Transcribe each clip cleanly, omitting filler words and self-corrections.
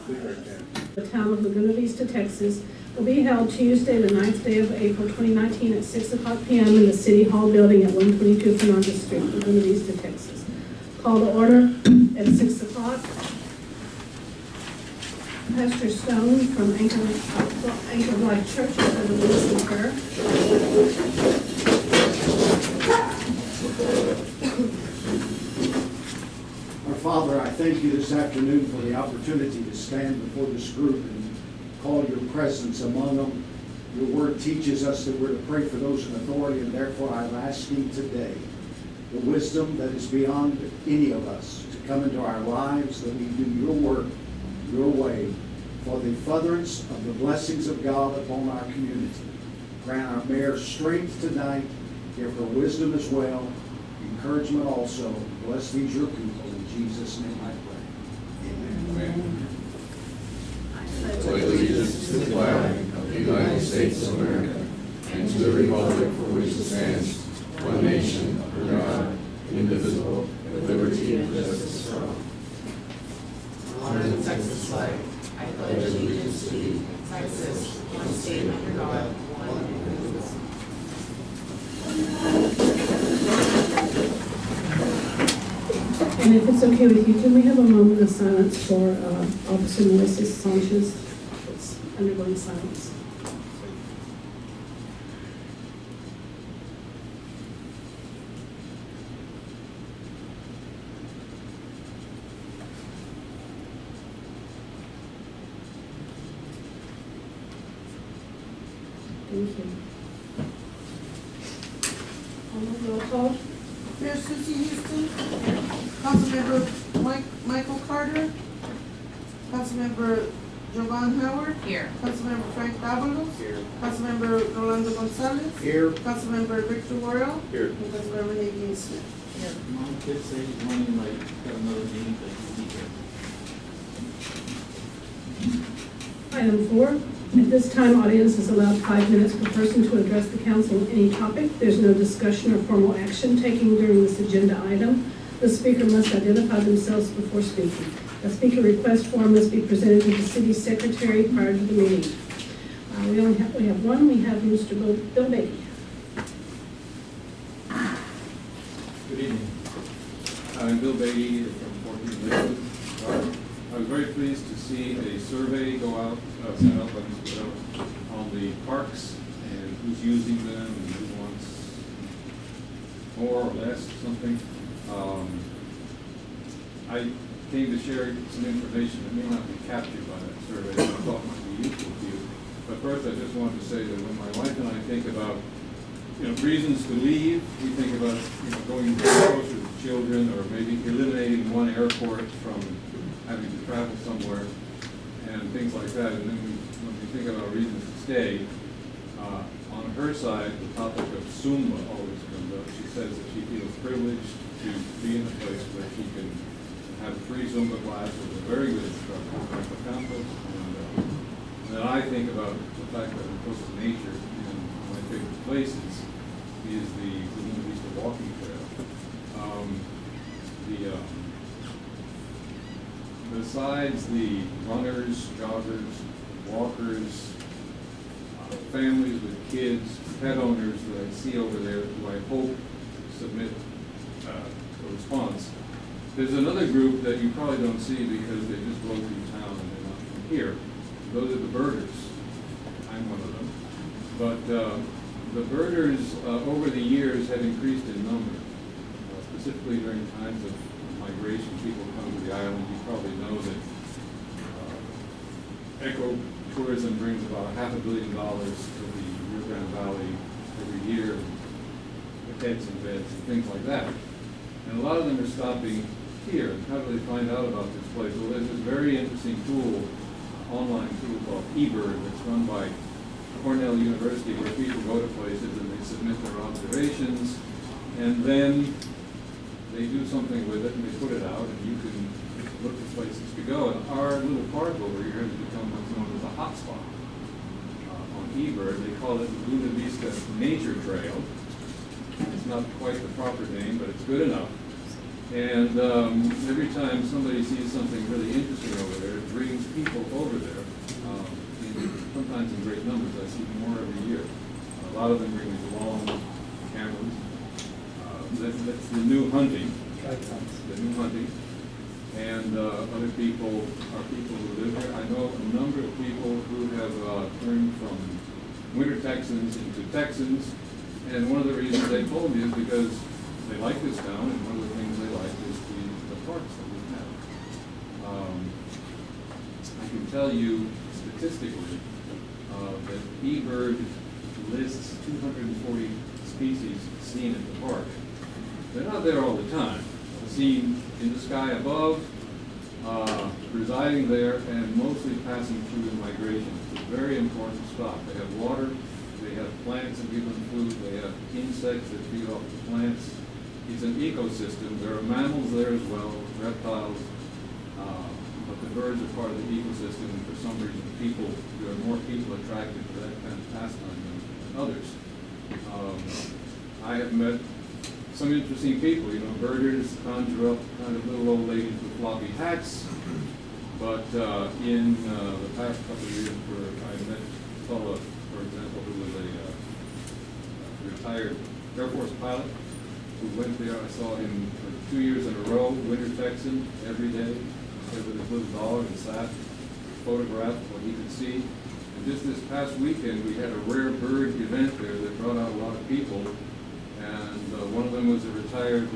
The town of Laguna Vista, Texas, will be held Tuesday, the 9th day of April, 2019, at 6 o'clock p.m. in the City Hall building at 122 Fernandez Street, Laguna Vista, Texas. Call to order at 6 o'clock. Pastor Stone from Anchor of Life Church for the Lord's Prayer. Our Father, I thank you this afternoon for the opportunity to stand before this group and call your presence among them. Your word teaches us that we're to pray for those in authority, and therefore I'm asking today the wisdom that is beyond any of us to come into our lives, that we do your work, your way, for the furtherance of the blessings of God upon our community. Grant our mayor strength tonight, give her wisdom as well, encouragement also. Bless these your people. In Jesus' name I pray. Amen. I pledge allegiance to the flag of the United States of America and to the republic for which it stands, one nation, under God, indivisible, with liberty and justice for all. Honor the Texas flag. I pledge allegiance to thee, Texas, one state under God, one indivisible. And if it's okay with you, can we have a moment of silence for Officer Moises Sanchez? It's undergoing silence. Thank you. Roll call. Mayor Susie Houston. Councilmember Michael Carter. Councilmember Jovan Howard. Here. Councilmember Frank Davalos. Here. Councilmember Rolando Gonzalez. Here. Councilmember Victor Worrell. Here. And Councilmember Nadine Smith. Mom, kids say he's running late, got another meeting, but he'll be here. Item 4. At this time, audience is allowed 5 minutes per person to address the council on any topic. There's no discussion or formal action taken during this agenda item. The speaker must identify themselves before speaking. A speaker request form must be presented to the city secretary prior to the meeting. We have one. We have Mr. Bill Beatty. Good evening. I'm Bill Beatty from 14 Lakewood. I was very pleased to see a survey go out, sent out by Mr. Bell on the parks and who's using them and who wants more or less something. I came to share some information that may not be captured by that survey that I thought might be useful to you. But first, I just wanted to say that when my wife and I think about reasons to leave, we think about going closer to children, or maybe eliminating one airport from having to travel somewhere and things like that. And then when we think about reasons to stay, on her side, the topic of Zumba always comes up. She says that she feels privileged to be in a place where she can have a free Zumba class with a very good instructor, Franco Campos. And then I think about the fact that we're close to nature, and one of my favorite places is the Laguna Vista Walking Trail. Besides the runners, joggers, walkers, families with kids, pet owners that I see over there who I hope submit a response, there's another group that you probably don't see because they just roll through town and they're not from here. Those are the birders. I'm one of them. But the birders over the years have increased in number, specifically during times of migration. People come to the island. You probably know that eco-tourism brings about $500 million to the Rio Grande Valley every year, with heads and beds and things like that. And a lot of them are stopping here. How do they find out about this place? Well, there's this very interesting tool, online tool called eBird, that's run by Cornell University, where people go to places and they submit their observations, and then they do something with it and they put it out, and you can look at places to go. And our little park over here has become what's known as a hotspot on eBird. They call it Laguna Vista Nature Trail. It's not quite the proper name, but it's good enough. And every time somebody sees something really interesting over there, it brings people finds in great numbers. I see more every year. A lot of them bring these long cameras. That's the new hunting. The new hunting. And other people are people who live here. I know a number of people who have turned from winter Texans into Texans. And one of the reasons they told me is because they like this town, and one of the things they like is the parks that we have. I can tell you statistically that eBird lists 240 species seen at the park. They're not there all the time. Seen in the sky above, residing there, and mostly passing through in migration. It's a very important stop. They have water, they have plants that give them food, they have insects that feed off the plants. It's an ecosystem. There are mammals there as well, reptiles, but the birds are part of the ecosystem, and for some reason there are more people attracted to that kind of pastime than others. I have met some interesting people, birders conjure up kind of little old ladies with floppy hats. But in the past couple of years, I met a fellow, for example, who was a retired Air Force pilot who went there. I saw him for 2 years in a row, winter Texan, every day, with his little dog and sat, photographed what he could see. And just this past weekend, we had a rare bird event there that brought out a lot of people. And one of them was a retired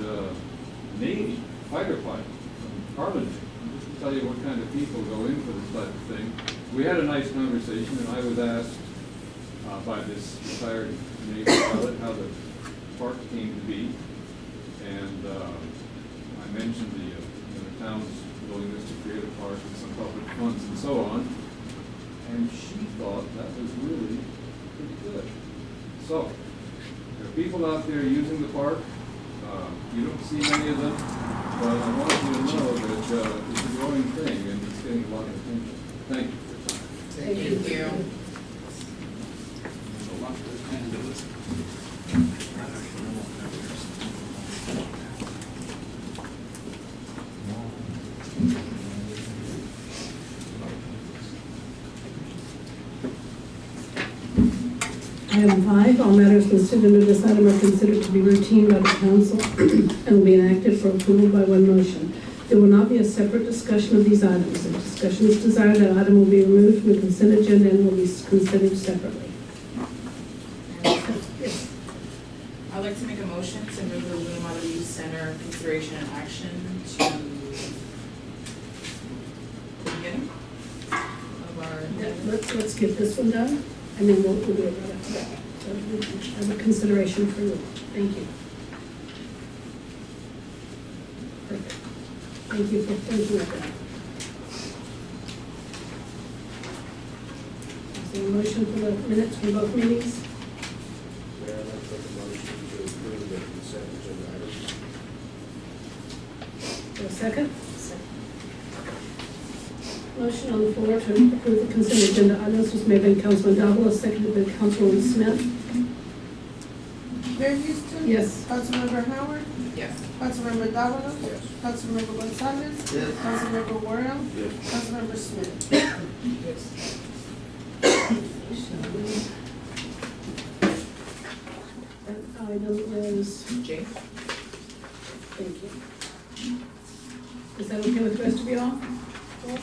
Navy fighter pilot from Arlington. Just to tell you what kind of people go in for this type of thing. We had a nice conversation, and I was asked by this retired Navy pilot how the park came to be. And I mentioned the town's willingness to create a park with some public funds and so on. And she thought that was really pretty good. So, there are people out there using the park. You don't see many of them, but I want you to know that it's a growing thing and it's getting a lot of attention. Thank you for your time. Thank you. Item 5, all matters listed under this item are considered to be routine by the council and will be enacted for approval by one motion. There will not be a separate discussion of these items. If discussion is desired, that item will be removed from the consent agenda and will be considered separately. Yes. I'd like to make a motion to move the Luna Model Youth Center consideration and action to the beginning of our. Let's get this one done, and then we'll do it right after that. So I have a consideration for you. Thank you. Perfect. Thank you for thinking of that. Is there a motion for the minutes for both meetings? Mayor, I'd like to make a motion to approve the consent agenda items. For a second? Motion on the floor to approve the consent agenda items was made by Councilman Davila, seconded by Councilwoman Smith. Mayor Houston? Yes. Councilmember Howard? Yes. Councilmember Davila? Yes. Councilmember Gonzalez? Yes. Councilmember Warren? Yes. Councilmember Smith? Yes. That item is, Jane? thank you. Is that okay with the rest of you all? Okay.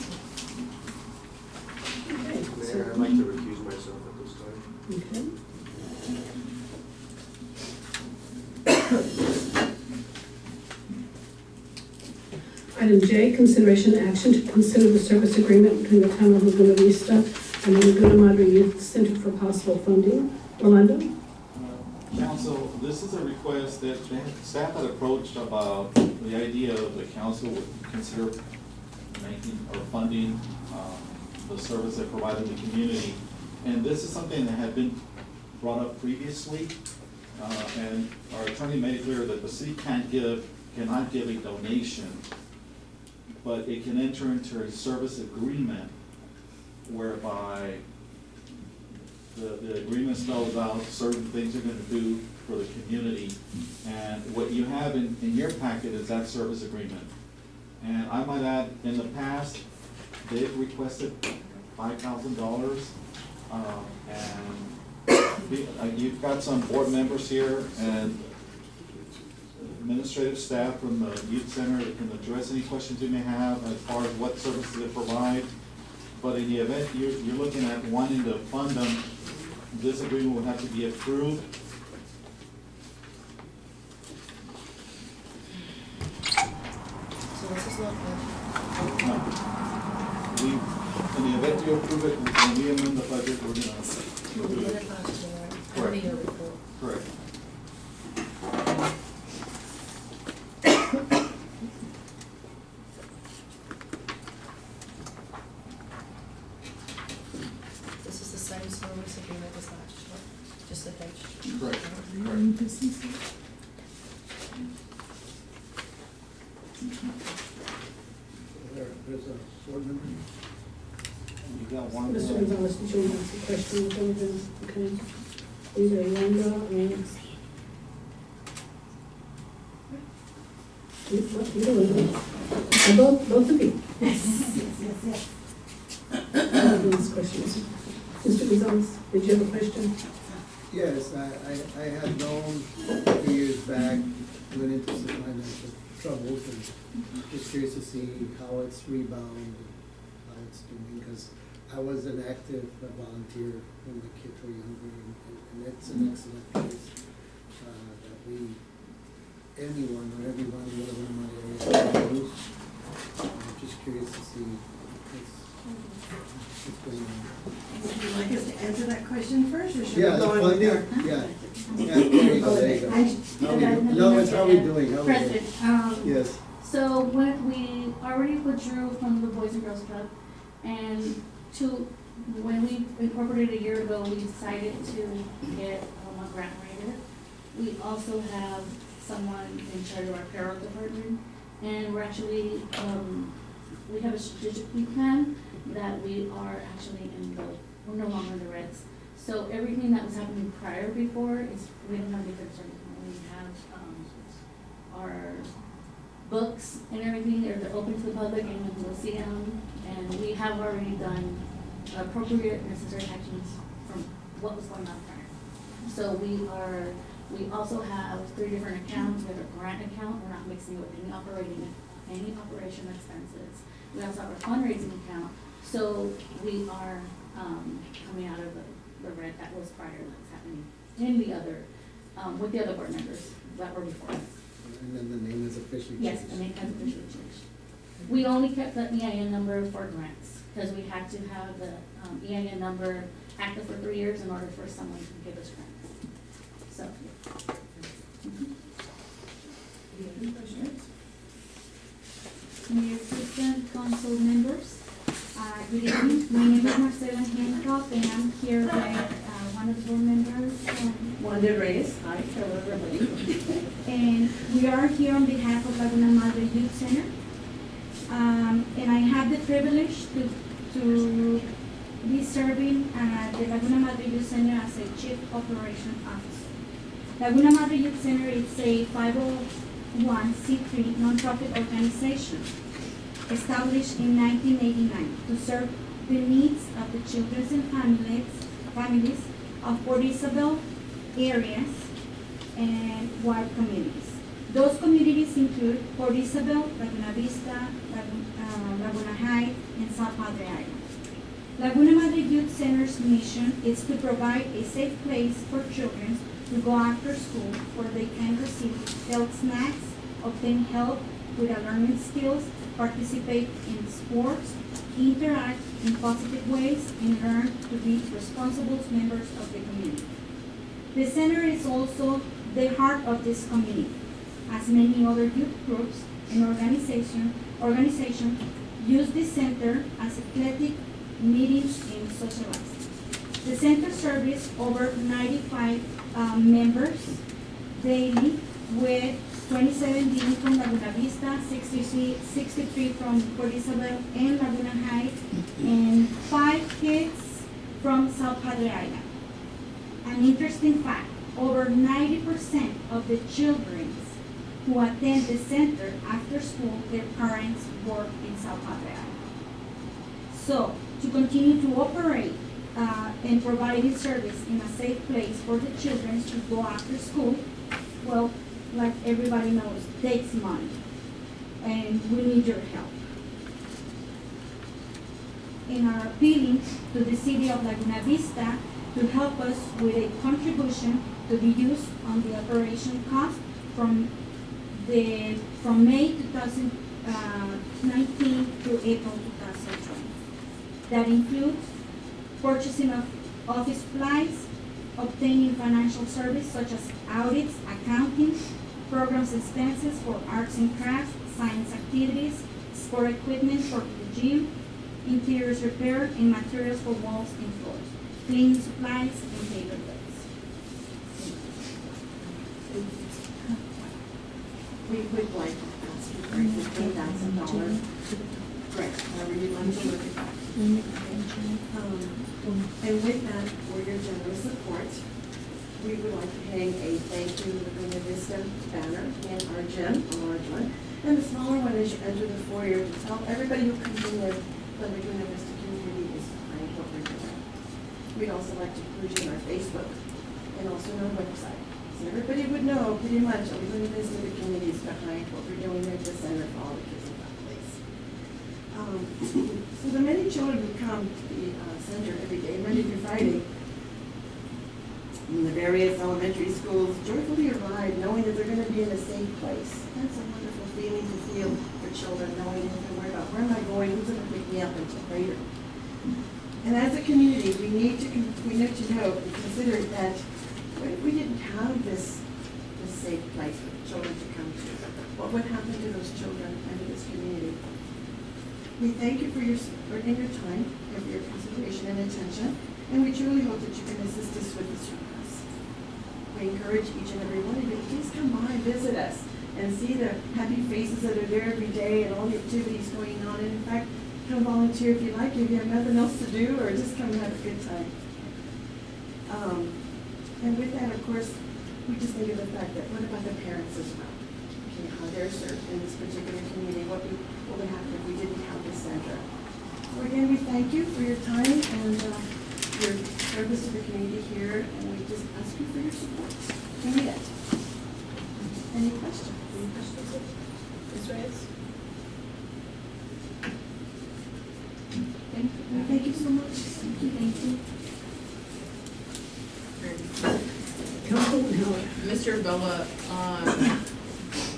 Mayor, I'd like to recuse myself at this time. Okay. Item J, consideration and action to consider the service agreement between the town of Laguna Vista and the Laguna Madre Youth Center for possible funding. Orlando? Council, this is a request that staff had approached about the idea of the council would consider making or funding the service they provide in the community. And this is something that had been brought up previously, and our attorney made it clear that the city cannot give a donation, but it can enter into a service agreement whereby the agreement spells out certain things you're gonna do for the community. And what you have in your packet is that service agreement. And I might add, in the past, they've requested $5,000 You've got some board members here and administrative staff from the youth center that can address any questions you may have as far as what services they provide. But in the event you're looking at wanting to fund them, this agreement will have to be approved. So this is not good. In the event you approve it, when we amend the budget, we're gonna We'll do get it. it back to the board. Correct. That'll be your report. Correct. This is the same service agreement as last year, just a date. Correct. There's a board member. You got one. Mr. Gonzalez, did you want to ask a question? Okay. Either Yolanda or... Both of you. These questions. Mr. Gonzalez, did you have a question? Yes, I had known a few years back, went into some financial troubles, and just curious to see how it's rebounded, how it's doing, because I was an active volunteer when the kids were younger, and it's an excellent place that anyone or everyone in my area can use. I'm just curious to see what's going on. Would you like us to answer that question first, or should we Yeah, the go on with funding, our? yeah. Yeah, there you go, there you go. No, how are we doing? How are we doing? President, Yes. so when we already withdrew from the Boys and Girls Club, and when we incorporated a year ago, we decided to get a grant writer. We also have someone in charge of our payroll department, and we're actually, we have a strategic plan that we are actually we're no longer in the reds. So everything that was happening prior before is, we don't have any concern. We have, our books and everything, they're open to the public and we will see them. And we have already done appropriate necessary actions from what was going on prior. So we also have 3 different accounts. We have a grant account, we're not mixing it with any operation expenses. We also have a fundraising account. So we are coming out of the red that was prior, that's happening in the other, with the other board members that were before us. And then the name is officially changed. Yes, the name has officially changed. We only kept the EIN number for grants, because we had to have the EIN number active for 3 years in order for someone to give us grants. So, Any questions? Mayor, Assistant, Council members, good evening. My name is Marcela Hancock, and I'm here with one of the board members. Wanda Reyes, hi, hello everybody. And we are here on behalf of Laguna Madre Youth Center. And I have the privilege to be serving the Laguna Madre Youth Center as a Chief Operation Officer. Laguna Madre Youth Center is a 501c3 nonprofit organization established in 1989 to serve the needs of the children and families of Port Isabel areas and ward communities. Those communities include Port Isabel, Laguna Vista, Laguna Heights, and South Padre Island. Laguna Madre Youth Center's mission is to provide a safe place for children to go after school where they can receive health snacks, obtain help with their learning skills, participate in sports, interact in positive ways, and learn to be responsible members of the community. The center is also the heart of this community, as many other youth groups and organizations use this center as athletic meetings and socializing. The center serves over 95 members daily, with 27 being from Laguna Vista, 63 from Port Isabel and Laguna Heights, and 5 kids from South Padre Island. An interesting fact, over 90% of the children who attend the center after school, their parents work in South Padre Island. So, to continue to operate and providing service in a safe place for the children to go after school, well, like everybody knows, takes money, and we need your help. And are appealing to the city of Laguna Vista to help us with a contribution to be used on the operation cost from May 2019 to April 2020. That includes purchasing of office supplies, obtaining financial service such as audits, accounting, programs expenses for arts and crafts, science activities, sport equipment for the gym, interiors repair, and materials for walls and floors, cleaning supplies, and paper goods. We would like to ask you for a $15,000 grant, however you'd like to look at that. And with that, for your generous support, we would like to hang a thank you Laguna Vista banner in our gym, a large one, and the smaller one as you enter the foyer to tell everybody who comes in there the Laguna Vista community is behind what we're doing. We'd also like to include you in our Facebook and also on our website. So everybody would know pretty much that Laguna Vista, the community is behind what we're doing at the center for all the kids in that place. So the many children who come to the center every day, Monday through Friday, in the various elementary schools, joyfully arrive knowing that they're going to be in a safe place. That's a wonderful feeling to feel for children, knowing they don't have to worry about where am I going, who's going to pick me up until later. And as a community, we need to know and consider that what if we didn't have this safe place for children to come to? What would happen to those children and to this community? We thank you for your support and your time and for your consideration and attention, and we truly hope that you can assist us with this request. We encourage each and every one of you, please come by and visit us and see the happy faces that are there every day and all the activities going on. And in fact, come volunteer if you like, if you have nothing else to do, or just come and have a good time. And with that, of course, we just think of the fact that what about the parents as well? Okay, how they're served in this particular community, what would happen if we didn't have this center? So again, we thank you for your time and your service to the community here, and we just ask you for your support. We need it. Any questions? Any questions? Ms. Reyes? Thank you. Thank you so much. Thank you. Thank you. Councilwoman Howard. Mr. Bella,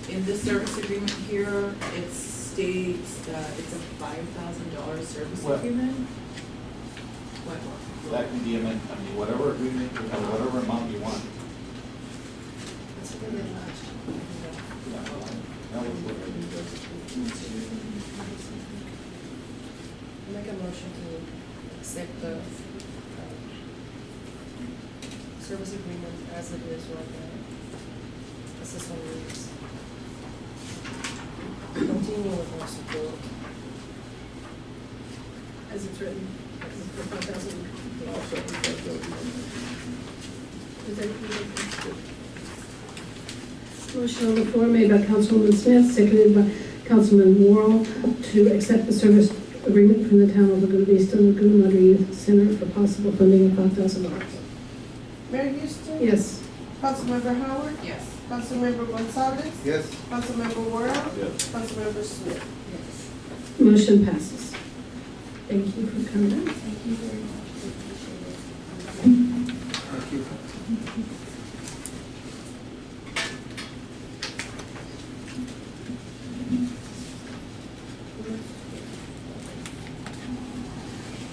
in this service agreement here, it states that it's a $5,000 service Well- agreement? What? That can be amended, I mean, whatever agreement, whatever amount you want. That's really much. That was what I did. Make a motion to accept the service agreement as it is right now. This is what it is. Continue with our support. As it's written, for 5,000. Motion on the floor made by Councilwoman Smith, seconded by Councilman Worrell to accept the service agreement from the town of Laguna Vista and Laguna Madre Youth Center for possible funding of $5,000. Mayor Houston? Yes. Councilmember Howard? Yes. Councilmember Gonzalez? Yes. Councilmember Worrell? Yes. Councilmember Smith? Motion passes. Thank you for coming. Thank you very much. Thank you.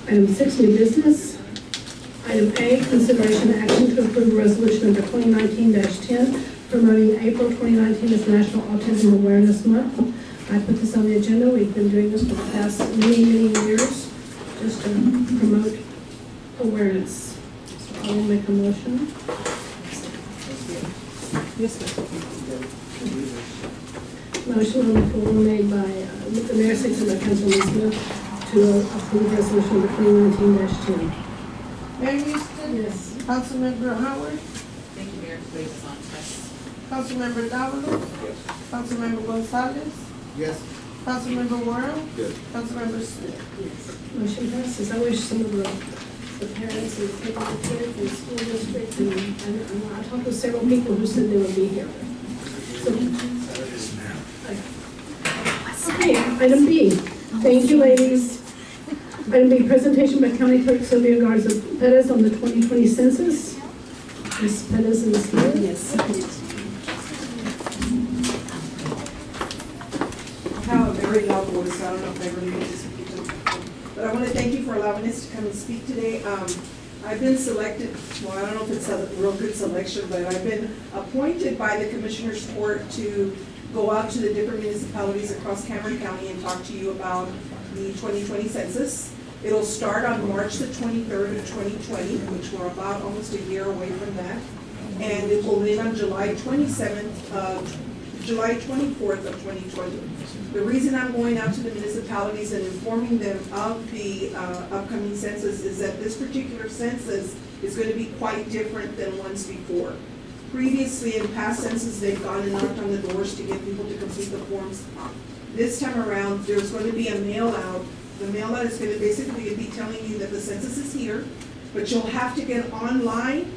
Item 6, new business. Item A, consideration and action to approve resolution number 2019-10 promoting April 2019 as National Autism Awareness Month. I put this on the agenda. We've been doing this for the past many years, just to promote awareness. So I will make a motion. Motion on the floor made by the mayor, seconded by Councilman Smith, to approve resolution number 2019-10. Mayor Houston? Yes. Councilmember Howard? Thank you, Mayor, for this on us. Councilmember Davalos? Yes. Councilmember Gonzalez? Yes. Councilmember Worrell? Yes. Councilmember Smith? Motion passes. I wish some of the the parents and taking the kids and school districts, and I talked with several people who said they would be here. So, okay, item B. Thank you, ladies. Item B, presentation by County Clerk Sylvia Garza Perez on the 2020 census. Ms. Perez is here. Yes. I have a very loud voice, so I don't know if I really need to speak to them. But I want to thank you for allowing us to come and speak today. I've been selected, well, I don't know if it's a real good selection, but I've been appointed by the Commissioners Court to go out to the different municipalities across Cameron County and talk to you about the 2020 census. It'll start on March the 23rd of 2020, which we're about almost a year away from that. And it will end on July 27th, July 24th of 2020. The reason I'm going out to the municipalities and informing them of the upcoming census is that this particular census is going to be quite different than ones before. Previously, in past censuses, they've gone and knocked on the doors to get people to complete the forms. This time around, there's going to be a mail out. The mail out is going to basically be telling you that the census is here, but you'll have to get online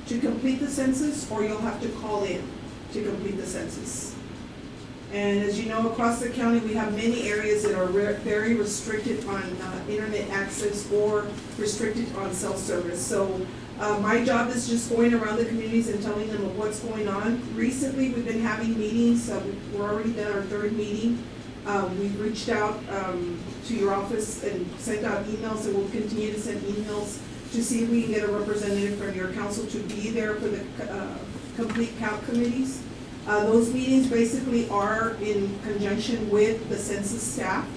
to complete the census, or you'll have to call in to complete the census. And as you know, across the county, we have many areas that are very restricted on internet access or restricted on cell service. So my job is just going around the communities and telling them of what's going on. Recently, we've been having meetings. We're already done our third meeting. We've reached out to your office and sent out emails, and we'll continue to send emails to see if we can get a representative from your council to be there for the complete count committees. Those meetings basically are in conjunction with the census staff,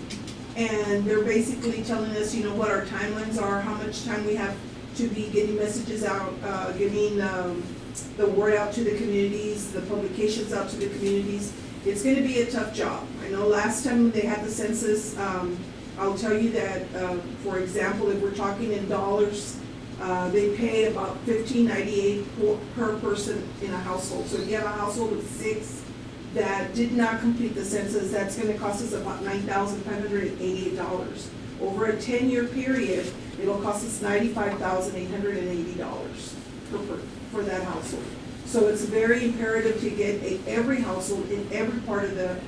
and they're basically telling us, you know, what our timelines are, how much time we have to be getting messages out, getting the word out to the communities, the publications out to the communities. It's going to be a tough job. I know last time they had the census, I'll tell you that, for example, if we're talking in dollars, they pay about $15.98 per person in a household. So if you have a household of 6 that did not complete the census, that's going to cost us about $9,588. Over a 10-year period, it'll cost us $95,880 for that household. So it's very imperative to get every household in every part of the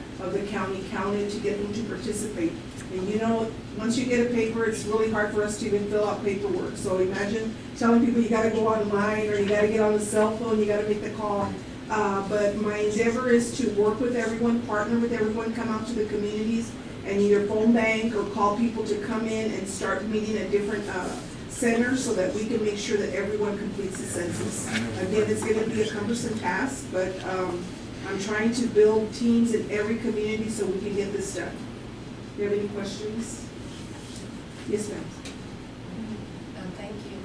county counted to get them to participate. And you know, once you get a paper, it's really hard for us to even fill out paperwork. So imagine telling people you gotta go online, or you gotta get on the cell phone, you gotta make the call. But my endeavor is to work with everyone, partner with everyone, come out to the communities, and either phone bank or call people to come in and start meeting at different centers so that we can make sure that everyone completes the census. Again, it's gonna be a cumbersome task, but I'm trying to build teams in every community so we can get this done. Do you have any questions? Yes, ma'am. Thank you.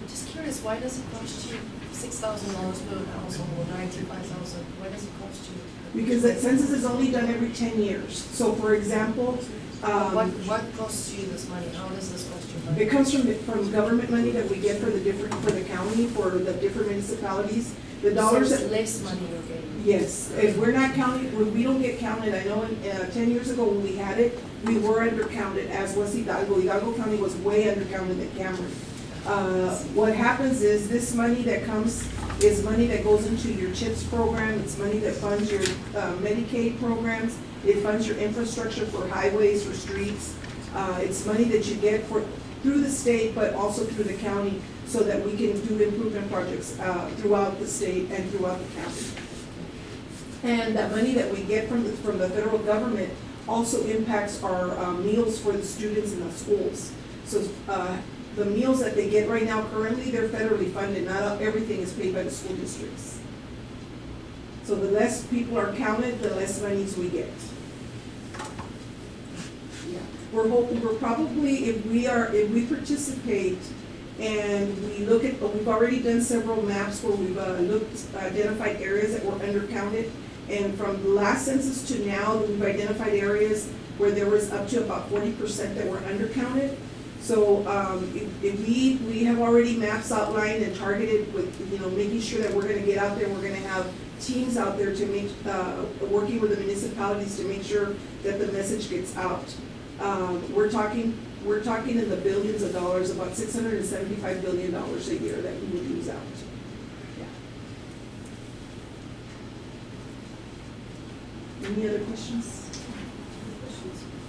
Just curious, why does it cost you $6,000 per household or $95,000? Why does it cost you? Because that census is only done every 10 years. So for example, what costs you this money? How does this cost you money? it comes from government money that we get for the county, for the different municipalities. The dollars So that. it's less money you're getting? Yes, if we're not counting, when we don't get counted, I know 10 years ago when we had it, we were undercounted, as was Hidalgo. Hidalgo County was way undercounted than Cameron. What happens is this money that comes is money that goes into your CHIPS program. It's money that funds your Medicaid programs. It funds your infrastructure for highways, for streets. It's money that you get through the state, but also through the county, so that we can do improvement projects throughout the state and throughout the county. And that money that we get from the federal government also impacts our meals for the students in the schools. So the meals that they get right now currently, they're federally funded. Not everything is paid by the school districts. So the less people are counted, the less monies we get. Yeah. We're probably, if we participate and we look at, we've already done several maps where we've identified areas that were undercounted. And from the last census to now, we've identified areas where there was up to about 40% that were undercounted. So if we have already maps outlined and targeted with, making sure that we're going to get out there, we're going to have teams out there to make, working with the municipalities to make sure that the message gets out. We're talking we're talking in the billions of dollars, about $675 billion a year that we would lose out. Yeah. Any other questions?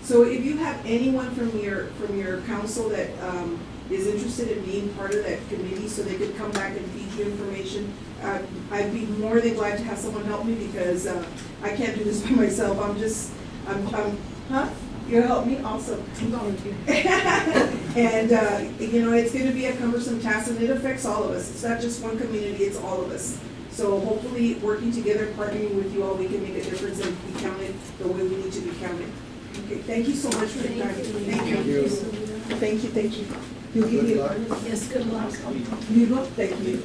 So if you have anyone from your council that is interested in being part of that committee, so they could come back and feed you information, I'd be more than glad to have someone help me, because I can't do this by myself. Huh? You'll help me also. Volunteer. And, it's gonna be a cumbersome task, and it affects all of us. It's not just one community, it's all of us. So hopefully, working together, partnering with you all, we can make a difference and be counted the way we need to be counted. Okay, thank you so much for your time. Thank you. Thank you. You'll give me Good luck. Yes, good luck. You look, thank you.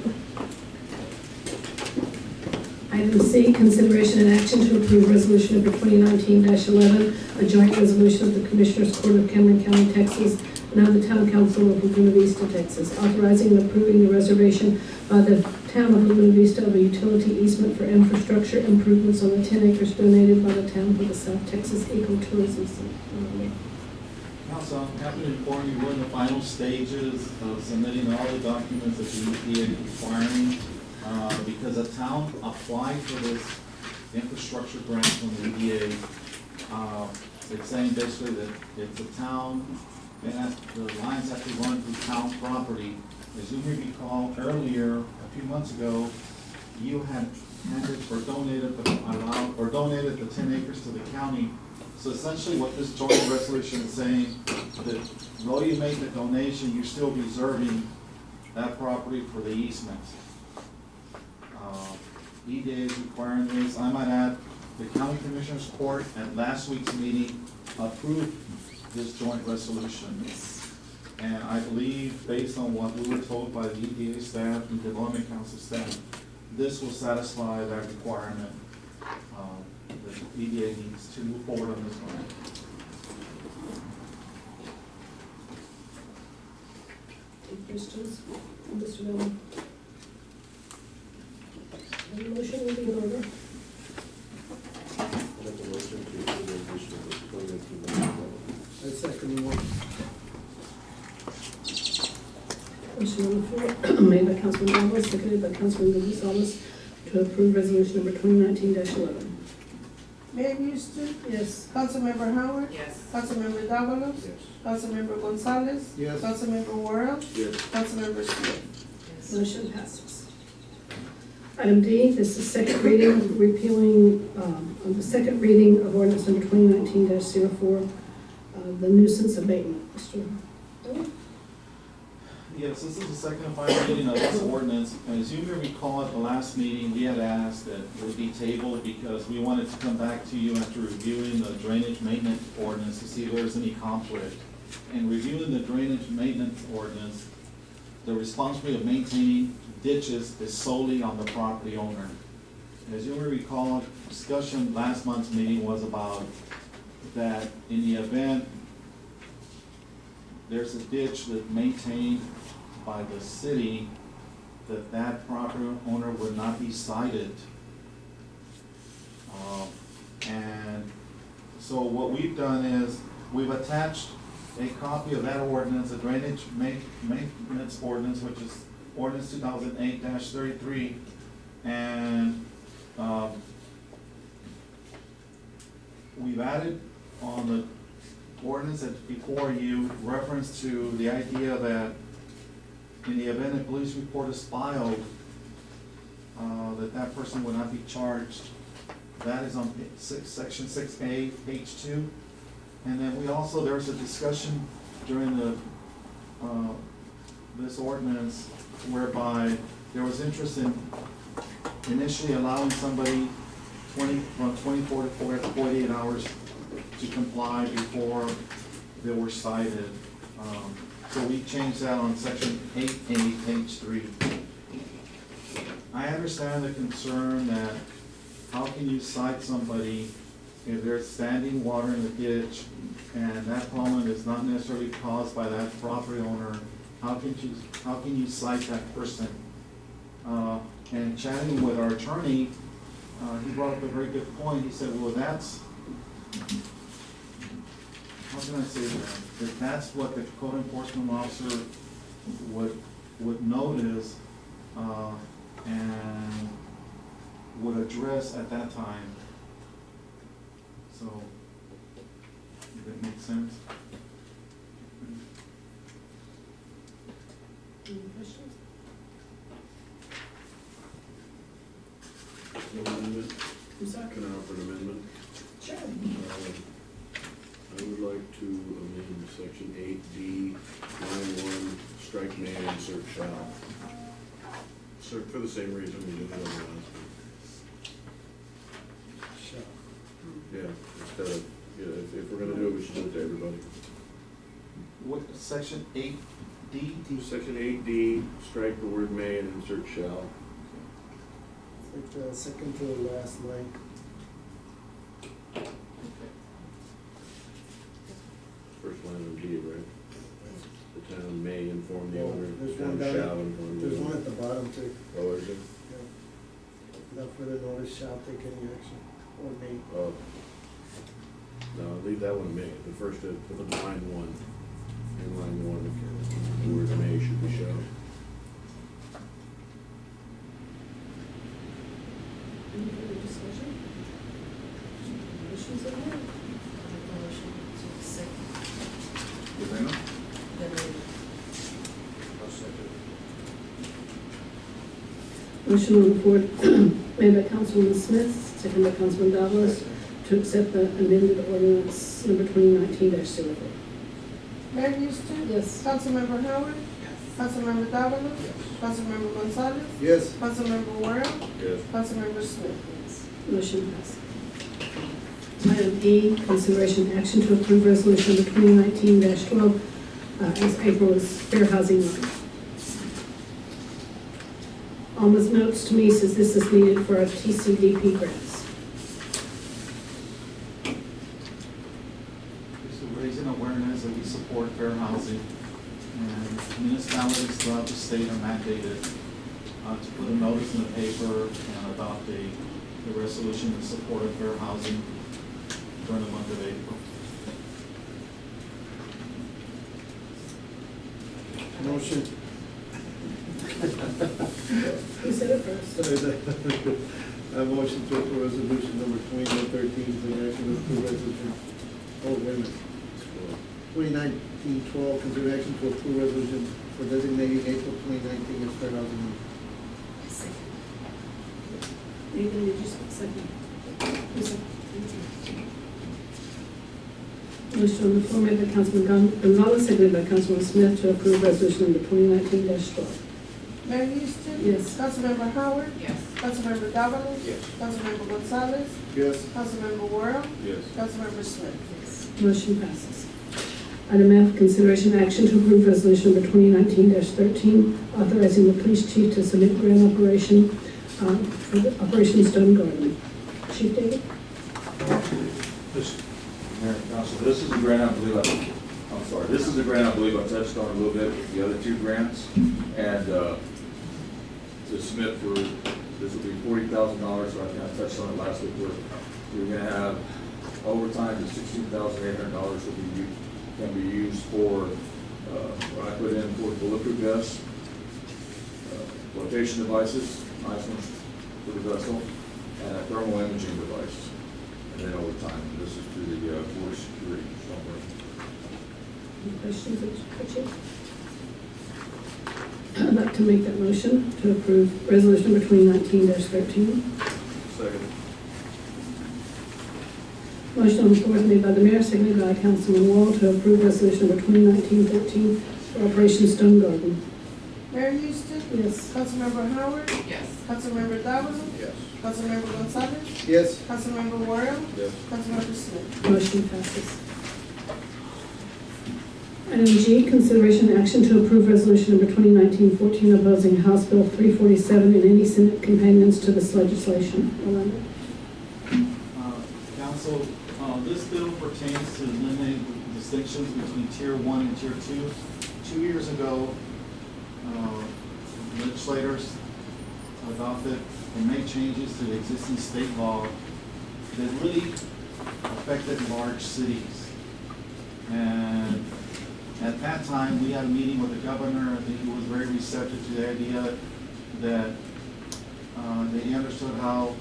Item C, consideration and action to approve resolution number 2019-11, a joint resolution of the Commissioners Court of Cameron County, Texas, and of the Town Council of Laguna Vista, Texas, authorizing and approving the reservation by the Town of Laguna Vista of a utility easement for infrastructure improvements on the 10 acres donated by the town for the South Texas Ecotourism Center. Council, I'm happy to inform you we're in the final stages of submitting all the documents that the EPA is requiring, because the town applied for this infrastructure grant from the EPA. It's saying basically that it's a town, and the lines have to run through town property. As you may recall, earlier, a few months ago, you had handed or donated the 10 acres to the county. So essentially what this joint resolution is saying, that though you made the donation, you're still reserving that property for the easement. EDA is requiring this. I might add, the County Commissioners Court at last week's meeting approved this joint resolution. And I believe, based on what we were told by the EDA staff and Development Council staff, this will satisfy that requirement. The EDA needs to move forward on this one. Any questions? Mr. Miller? The motion will be in order. Make a motion to approve resolution number 2019-11. I second the one. Motion on the floor, made by Councilman Alvarez, seconded by Councilman Gonzalez, to approve resolution number 2019-11. Mayor Houston, Yes. Councilmember Howard, Yes. Councilmember Davalos, Yes. Councilmember Gonzalez, Yes. Councilmember Worrell, Yes. Councilmember Smith. Yes. Motion passes. Item D, this is second reading, repealing, of the second reading of ordinance number 2019-04, the nuisance abatement. Mr. Miller? Yes, this is the second and final reading of this ordinance. And as you may recall, at the last meeting, we had asked that it would be tabled because we wanted to come back to you after reviewing the drainage maintenance ordinance to see if there was any conflict. In reviewing the drainage maintenance ordinance, the responsibility of maintaining ditches is solely on the property owner. As you may recall, discussion last month's meeting was about that in the event there's a ditch that's maintained by the city, that property owner would not be cited. And so what we've done is, we've attached a copy of that ordinance, the drainage maintenance ordinance, which is ordinance 2008-33, and we've added on the ordinance that's before you reference to the idea that in the event a police report is filed, that person would not be charged. That is on section 6A, page 2. And then we also, there was a discussion during the this ordinance whereby there was interest in initially allowing somebody from 24 to 48 hours to comply before they were cited. So we changed that on section 8A, page 3. I understand the concern that how can you cite somebody if there's standing water in the ditch and that problem is not necessarily caused by that property owner? How can you cite that person? And chatting with our attorney, he brought up a very good point. He said, well, how how can I say that? If that's what the code enforcement officer would notice, and would address at that time. So, does that make sense? Any questions? Amendment, I'm sorry. can I offer an amendment? Sure. I would like to amend section 8D, line 1, strike may and insert shall. So for the same reason we did the other last one. Yeah, instead of, yeah, if we're gonna do it, we should do it to everybody. What, section 8D? Section 8D, strike the word may and insert shall. It's like the second to the last line. First line of D, right? The town may inform the Well, owner, there's the one town down- shall inform the There's one owner. at the bottom too. Oh, is it? Yeah. Without further notice shall take any action, or may. Oh. No, leave that one may, the first, put the line 1, in line 1, the word may should be shall. Any further discussion? Motion's in order. I'll make a motion to second. Moreno? Then read. I'll second. Motion on the floor made by Councilwoman Smith, second by Councilman Davalos, to accept the amended ordinance number 2019-04. Mayor Houston? Yes. Councilmember Howard? Councilmember Davalos? Councilmember Gonzalez? Yes. Councilmember Warren? Yes. Councilmember Smith? Motion passes. Item E, consideration action to approve resolution number 2019-12, as April is Fair Housing Month. Alma's notes to me says this is needed for our TCDP grants. Just raising awareness that we support fair housing, and municipalities throughout the state are mandated to put a notice in the paper and adopt a resolution in support of fair housing during the month of April. Motion. Who said it first? I motion to approve resolution number 2113, consideration to approve resolution, oh, wait a minute. 2019-12, consideration to approve resolution for designating April 2019 as Fair Housing Month. Nathan, did you second? Who seconded? Motion on the floor made by Councilman Gonzalez, seconded by Councilman Smith, to approve resolution number 2019-12. Mayor Houston? Yes. Councilmember Howard? Yes. Councilmember Davalos? Yes. Councilmember Gonzalez? Yes. Councilmember Warren? Yes. Councilmember Smith? Motion passes. Item F, consideration action to approve resolution number 2019-13, authorizing the police chief to submit grant operation for the Operation Stone Garden. Chief David? This, Mayor and Council, this is a grant I believe this is a grant I believe I touched on a little bit with the other two grants. And to submit for, this will be $40,000, so I think I touched on it last week. We're going to have overtime to $16,800 can be used for what I put in for bulletproof vests, flotation devices, nice ones for the vessel, and a thermal imaging device. And then overtime, this is through the border security software. Any questions of Chief? I'd like to make that motion to approve resolution number 2019-13. Second. Motion on the floor is made by the mayor, seconded by Councilman Wall, to approve resolution number 2019-13 for Operation Stone Garden. Mayor Houston? Yes. Councilmember Howard? Yes. Councilmember Davalos? Yes. Councilmember Gonzalez? Yes. Councilmember Warren? Yes. Councilmember Smith? Motion passes. Item G, consideration and action to approve resolution number 2019-14 opposing House Bill 347 and any Senate companions to this legislation. Orlando. Council, this bill pertains to eliminate distinctions between Tier 1 and Tier 2. 2 years ago, legislators adopted and made changes to the existing state law that really affected large cities. And at that time, we had a meeting with the governor. I think he was very receptive to the idea that he understood how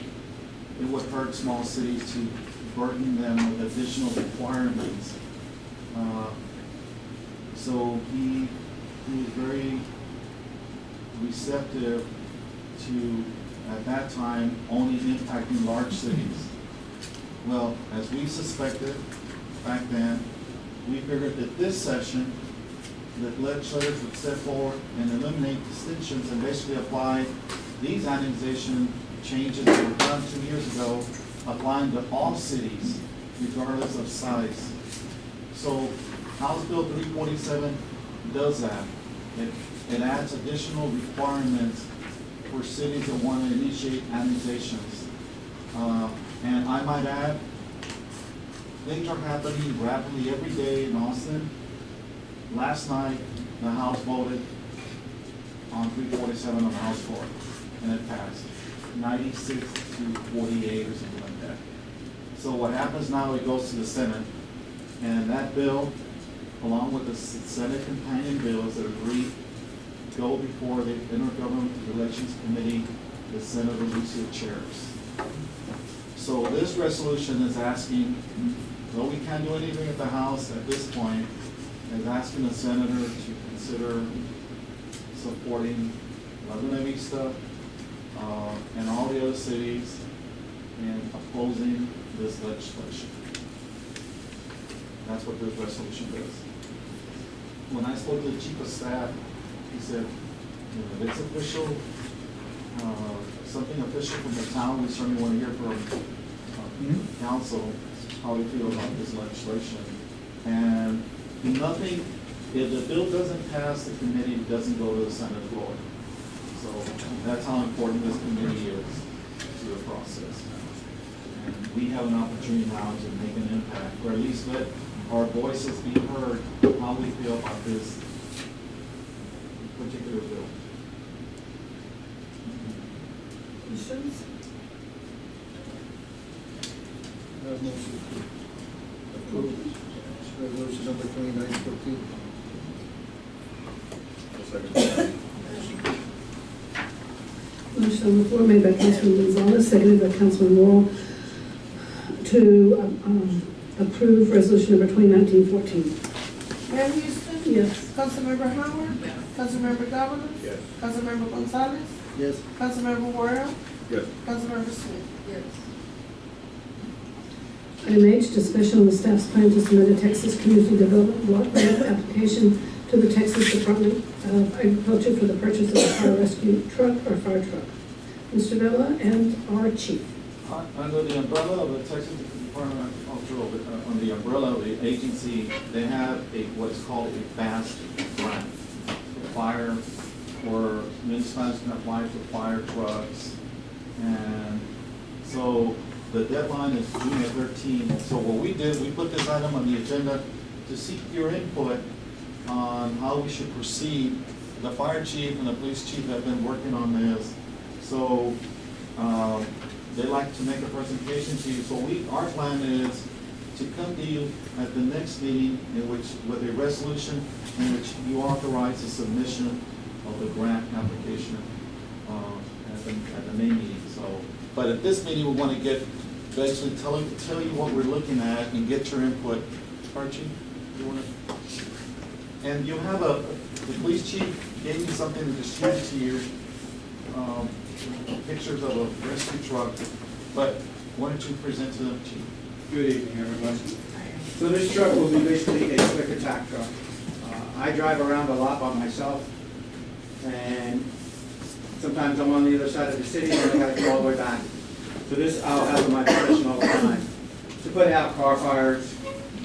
it would hurt small cities to burden them with additional requirements. So he was very receptive to, at that time, only impacting large cities. Well, as we suspected back then, we figured that this session, that legislators would step forward and eliminate distinctions and basically apply these annexation changes that were done 2 years ago, applying to all cities, regardless of size. So House Bill 347 does that. It adds additional requirements for cities that want to initiate annexations. And I might add, things are happening rapidly every day in Austin. Last night, the House voted on 347 on the House floor, and it passed 96 to 48 or something like that. So what happens now, it goes to the Senate, and that bill, along with the Senate companion bills that agreed, go before the Intergovernmental Relations Committee, the Senator Lucio chairs. So this resolution is asking, though we can't do anything at the House at this point, is asking the senator to consider supporting Laguna Vista and all the other cities in opposing this legislation. That's what this resolution does. When I spoke to the chief of staff, he said, if it's official, something official from the town, we certainly want to hear from council how we feel about this legislation. And nothing, if the bill doesn't pass the committee, it doesn't go to the Senate floor. So that's how important this committee is to the process. And we have an opportunity now to make an impact, or at least let our voices be heard, how we feel about this particular bill. Questions? Motion approved. Resolution number 2914. Motion on the floor made by Councilman Gonzalez, seconded by Councilman Morrow, to approve resolution number 2019-14. Mayor Houston? Yes. Councilmember Howard? Yes. Councilmember Davalos? Yes. Councilmember Gonzalez? Yes. Councilmember Warren? Yes. Councilmember Smith? Yes. Item H, discussion on the staff's plan to submit a Texas Community Development Block Grant application to the Texas Department of Agriculture for the purchase of a fire rescue truck or fire truck. Mr. Vella and our chief. Under the umbrella of the Texas Department of Agriculture, under the umbrella of the agency, they have what's called a FAST grant. Fire, or municipalities can apply for fire trucks. And so the deadline is June 13th. So what we did, we put this item on the agenda to seek your input on how we should proceed. The fire chief and the police chief have been working on this. So they like to make a presentation to you. So our plan is to come to you at the next meeting with a resolution in which you authorize the submission of the grant application at the main meeting. So, but at this meeting, we want to basically tell you what we're looking at and get your input. Archie, you want to? And you have the police chief gave me something to distribute to you, pictures of a rescue truck, but why don't you present to them, chief? Good evening, everybody. So this truck will be basically a quick attack truck. I drive around a lot by myself, and sometimes I'm on the other side of the city and I gotta go all the way back. So this I'll have in my possession all the time. To put out car fires,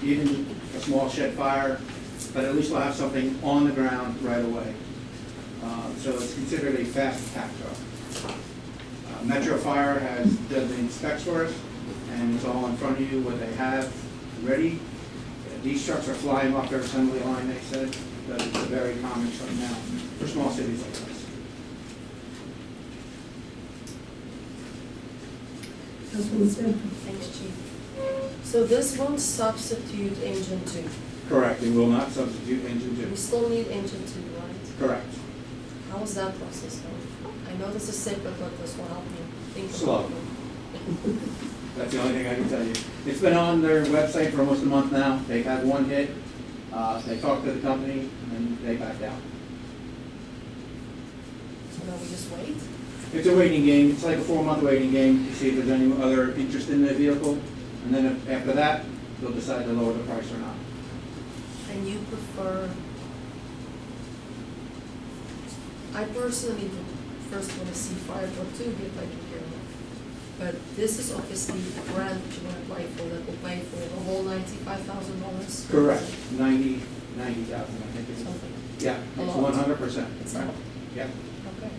even a small shed fire, but at least we'll have something on the ground right away. So it's considered a fast attack truck. Metro Fire has done the specs for us, and it's all in front of you what they have ready. These trucks are flying off their assembly line, they said, because it's a very common truck now for small cities like us. Councilman Smith. Thanks, Chief. So this won't substitute engine 2? Correct, and will not substitute engine We two. still need engine two, right? Correct. How is that process going? I know this is separate, but this will help me think about Slow. it. That's the only thing I can tell you. It's been on their website for almost a month now. They've had one hit. They talked to the company and they backed out. So now we just wait? It's a waiting game. It's like a 4-month waiting game to see if there's any other interest in the vehicle. And then after that, they'll decide to lower the price or not. And you prefer, I personally would first want to see fire truck two get taken care of. But this is obviously a grant that you want to apply for that will pay for the whole $95,000. Correct. 90,000, I think it is. Something. Yeah, A it's lot. 100%. It's not. Yeah. Okay.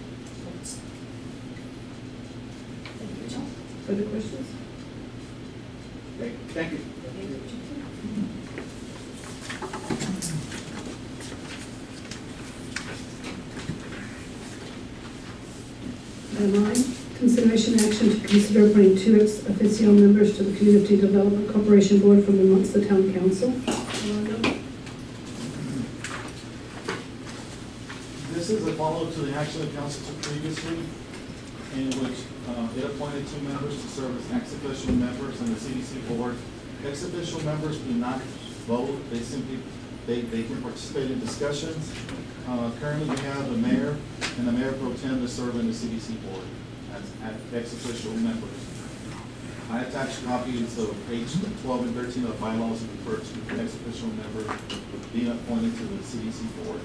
Thank you, John. Further questions? Okay, thank you. Item 9, consideration action to consider appointing 2 ex officio members to the Community Development Corporation Board from amongst the town council. This is a follow-up to the action the council took previously, in which it appointed 2 members to serve as ex-official members on the CDC board. Ex-official members do not vote, they simply, they can participate in discussions. Currently, we have the mayor and the mayor pro tem to serve in the CDC board as ex-official members. I attached copies of page 12 and 13 of the bylaws and refer to ex-official members being appointed to the CDC board.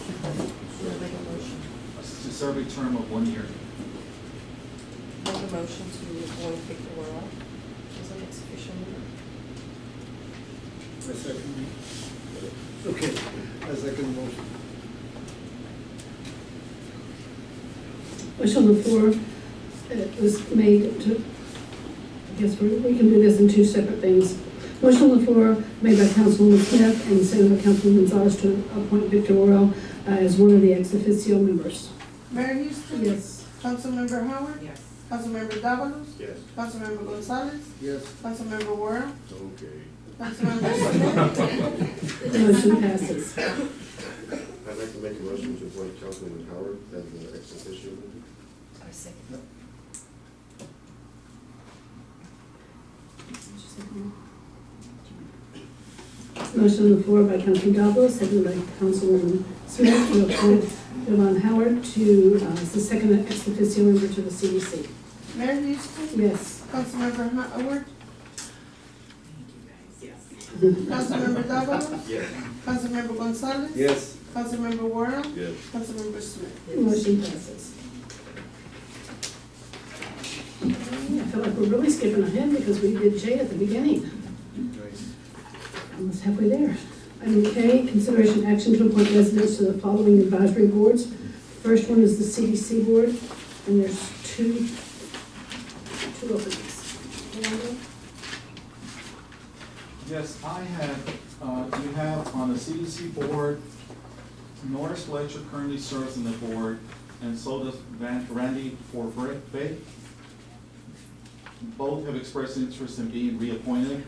Should I make a motion? To serve a term of 1 year. Make a motion to appoint Victor Worrell as an ex-official member. I second. Okay, I second the motion. Motion on the floor, it was made to, I guess we can do this in 2 separate things. Motion on the floor made by Councilwoman Smith and seconded by Councilwoman Gonzalez to appoint Victor Worrell as one of the ex officio members. Mayor Houston? Yes. Councilmember Howard? Yes. Councilmember Davalos? Yes. Councilmember Gonzalez? Yes. Councilmember Worrell? Okay. Councilmember Smith? The motion passes. I'd like to make a motion to appoint Councilman Howard as the ex officio member. I second. Motion on the floor by Councilman Davalos, seconded by Councilwoman Smith to appoint Yvonne Howard to, as the second ex officio member to the CDC. Mayor Houston? Yes. Councilmember Howard? Yes. Councilmember Davalos? Yes. Councilmember Gonzalez? Yes. Councilmember Worrell? Yes. Councilmember Smith? Motion passes. I feel like we're really skipping ahead because we did J at the beginning. Almost halfway there. Item K, consideration action to appoint residents to the following advisory boards. First one is the CDC board, and there's two openings. Yes, I have, you have on the CDC board, Norris Fletcher currently serves on the board, and so does Randy Forfait. Both have expressed interest in being reappointed.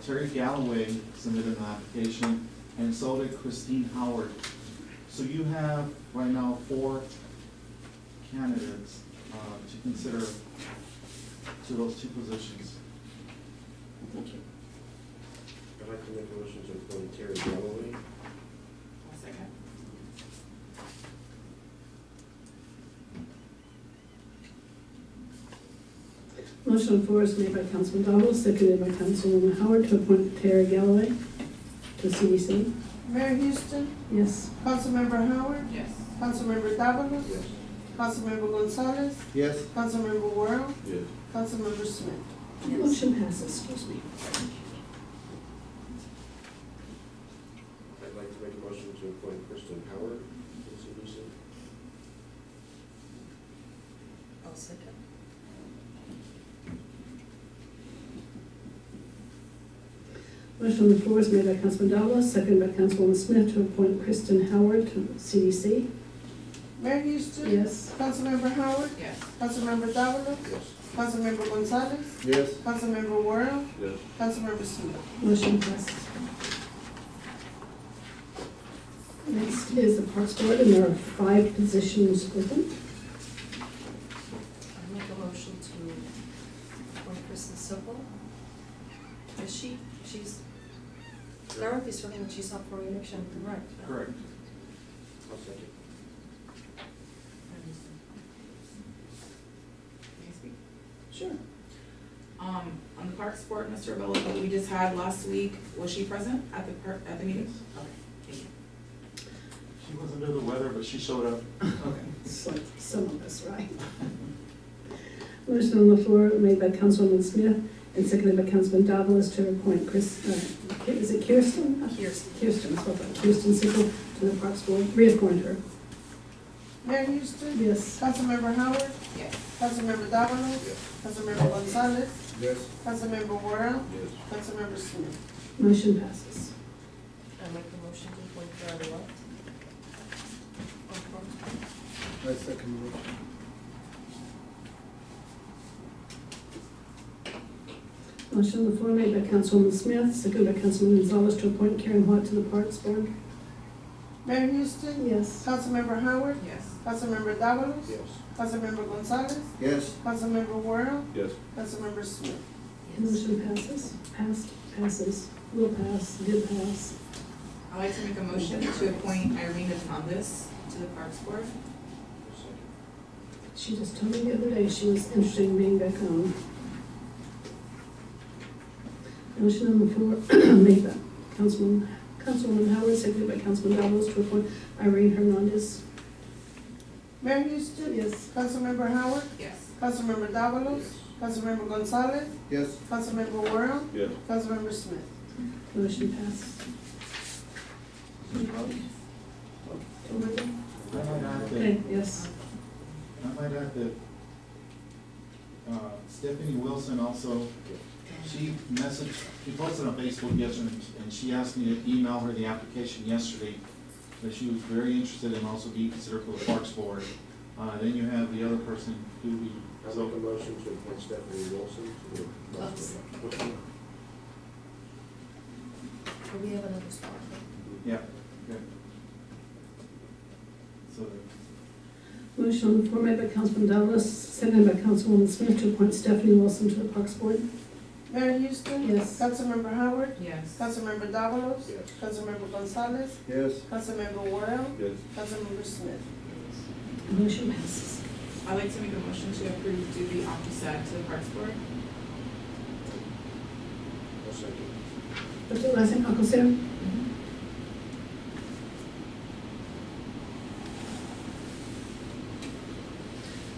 Terry Galloway submitted an application, and so did Christine Howard. So you have right now 4 candidates to consider to those 2 positions. Thank you. I'd like to make a motion to appoint Terry Galloway. I'll second. Motion on the floor is made by Councilman Davalos, seconded by Councilwoman Howard to appoint Terry Galloway to CDC. Mayor Houston? Yes. Councilmember Howard? Yes. Councilmember Davalos? Yes. Councilmember Gonzalez? Yes. Councilmember Worrell? Yes. Councilmember Smith? Motion passes, excuse me. I'd like to make a motion to appoint Kristen Howard to CDC. I'll second. Motion on the floor is made by Councilman Davalos, seconded by Councilwoman Smith to appoint Kristen Howard to CDC. Mayor Houston? Yes. Councilmember Howard? Yes. Councilmember Davalos? Yes. Councilmember Gonzalez, Yes. Councilmember Worrell, Yes. Councilmember Smith. Motion passes. Next is the Parks Board, and there are 5 positions open. I make a motion to appoint Kristen Sippel. Is she's, currently serving, and she's up for election, correct? Correct. I'll second. May I speak? Sure. On the Parks Board, Mr. Avella, that we just had last week, was she present at the meeting? Okay, thank you. She was under the weather, but she showed up. Okay. It's like some of us, right? Motion on the floor made by Councilwoman Smith and seconded by Councilman Davalos to appoint is it Kirsten? Kirsten, that's what I thought. Kirsten Sickle to the Parks Board, reappoint her. Mayor Houston. Yes. Councilmember Howard, Yes. Councilmember Davalos, Yes. Councilmember Gonzalez, Yes. Councilmember Worrell, Yes. Councilmember Smith. Motion passes. I make a motion to appoint Gary Lott. I second the motion. Motion on the floor made by Councilwoman Smith, seconded by Councilman Gonzalez to appoint Karen White to the Parks Board. Mayor Houston. Yes. Councilmember Howard, Yes. Councilmember Davalos, Yes. Councilmember Gonzalez, Yes. Councilmember Worrell, Yes. Councilmember Smith. Motion passes. Passes. Will pass. Did pass. I'd like to make a motion to appoint Irene Hernandez to the Parks Board. She just told me the other day she was interested in being back on. Motion on the floor made by Councilwoman Howard, seconded by Councilman Davalos to appoint Irene Hernandez. Mayor Houston. Yes. Councilmember Howard, Yes. Councilmember Davalos, Yes. Councilmember Gonzalez, Yes. Councilmember Worrell, Yes. Councilmember Smith. Motion passes. Okay, yes. I might add that Stephanie Wilson also, she posted on Facebook yesterday, and she asked me to email her the application yesterday, that she was very interested in also being considered for the Parks Board. Then you have the other person who we, I make a motion to appoint Stephanie Wilson to the Parks Board. But we have another spot, right? yeah, okay. So, Motion on the floor made by Councilman Davalos, seconded by Councilwoman Smith to appoint Stephanie Wilson to the Parks Board. Mayor Houston. Yes. Councilmember Howard, Yes. Councilmember Davalos, Yes. Councilmember Gonzalez, Yes. Councilmember Worrell, Yes. Councilmember Smith. Motion passes. I'd like to make a motion to approve Dewey Officer to the Parks Board. I'll second. What's the last name, Uncle Sam?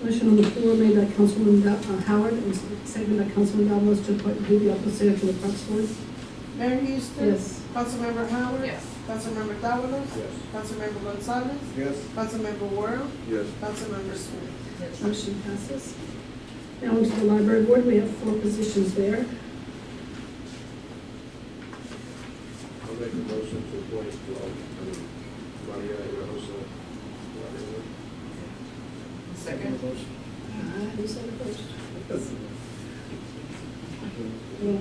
Motion on the floor made by Councilman Howard and seconded by Councilman Davalos to appoint Judy Officer to the Parks Board. Mayor Houston. Yes. Councilmember Howard. Yes. Councilmember Davalos. Yes. Councilmember Gonzalez, Yes. Councilmember Worrell, Yes. Councilmember Smith. Motion passes. Now into the library board, we have 4 positions there. I'll make a motion to appoint Maria Hinojosa. Second. Who said it first? Yeah.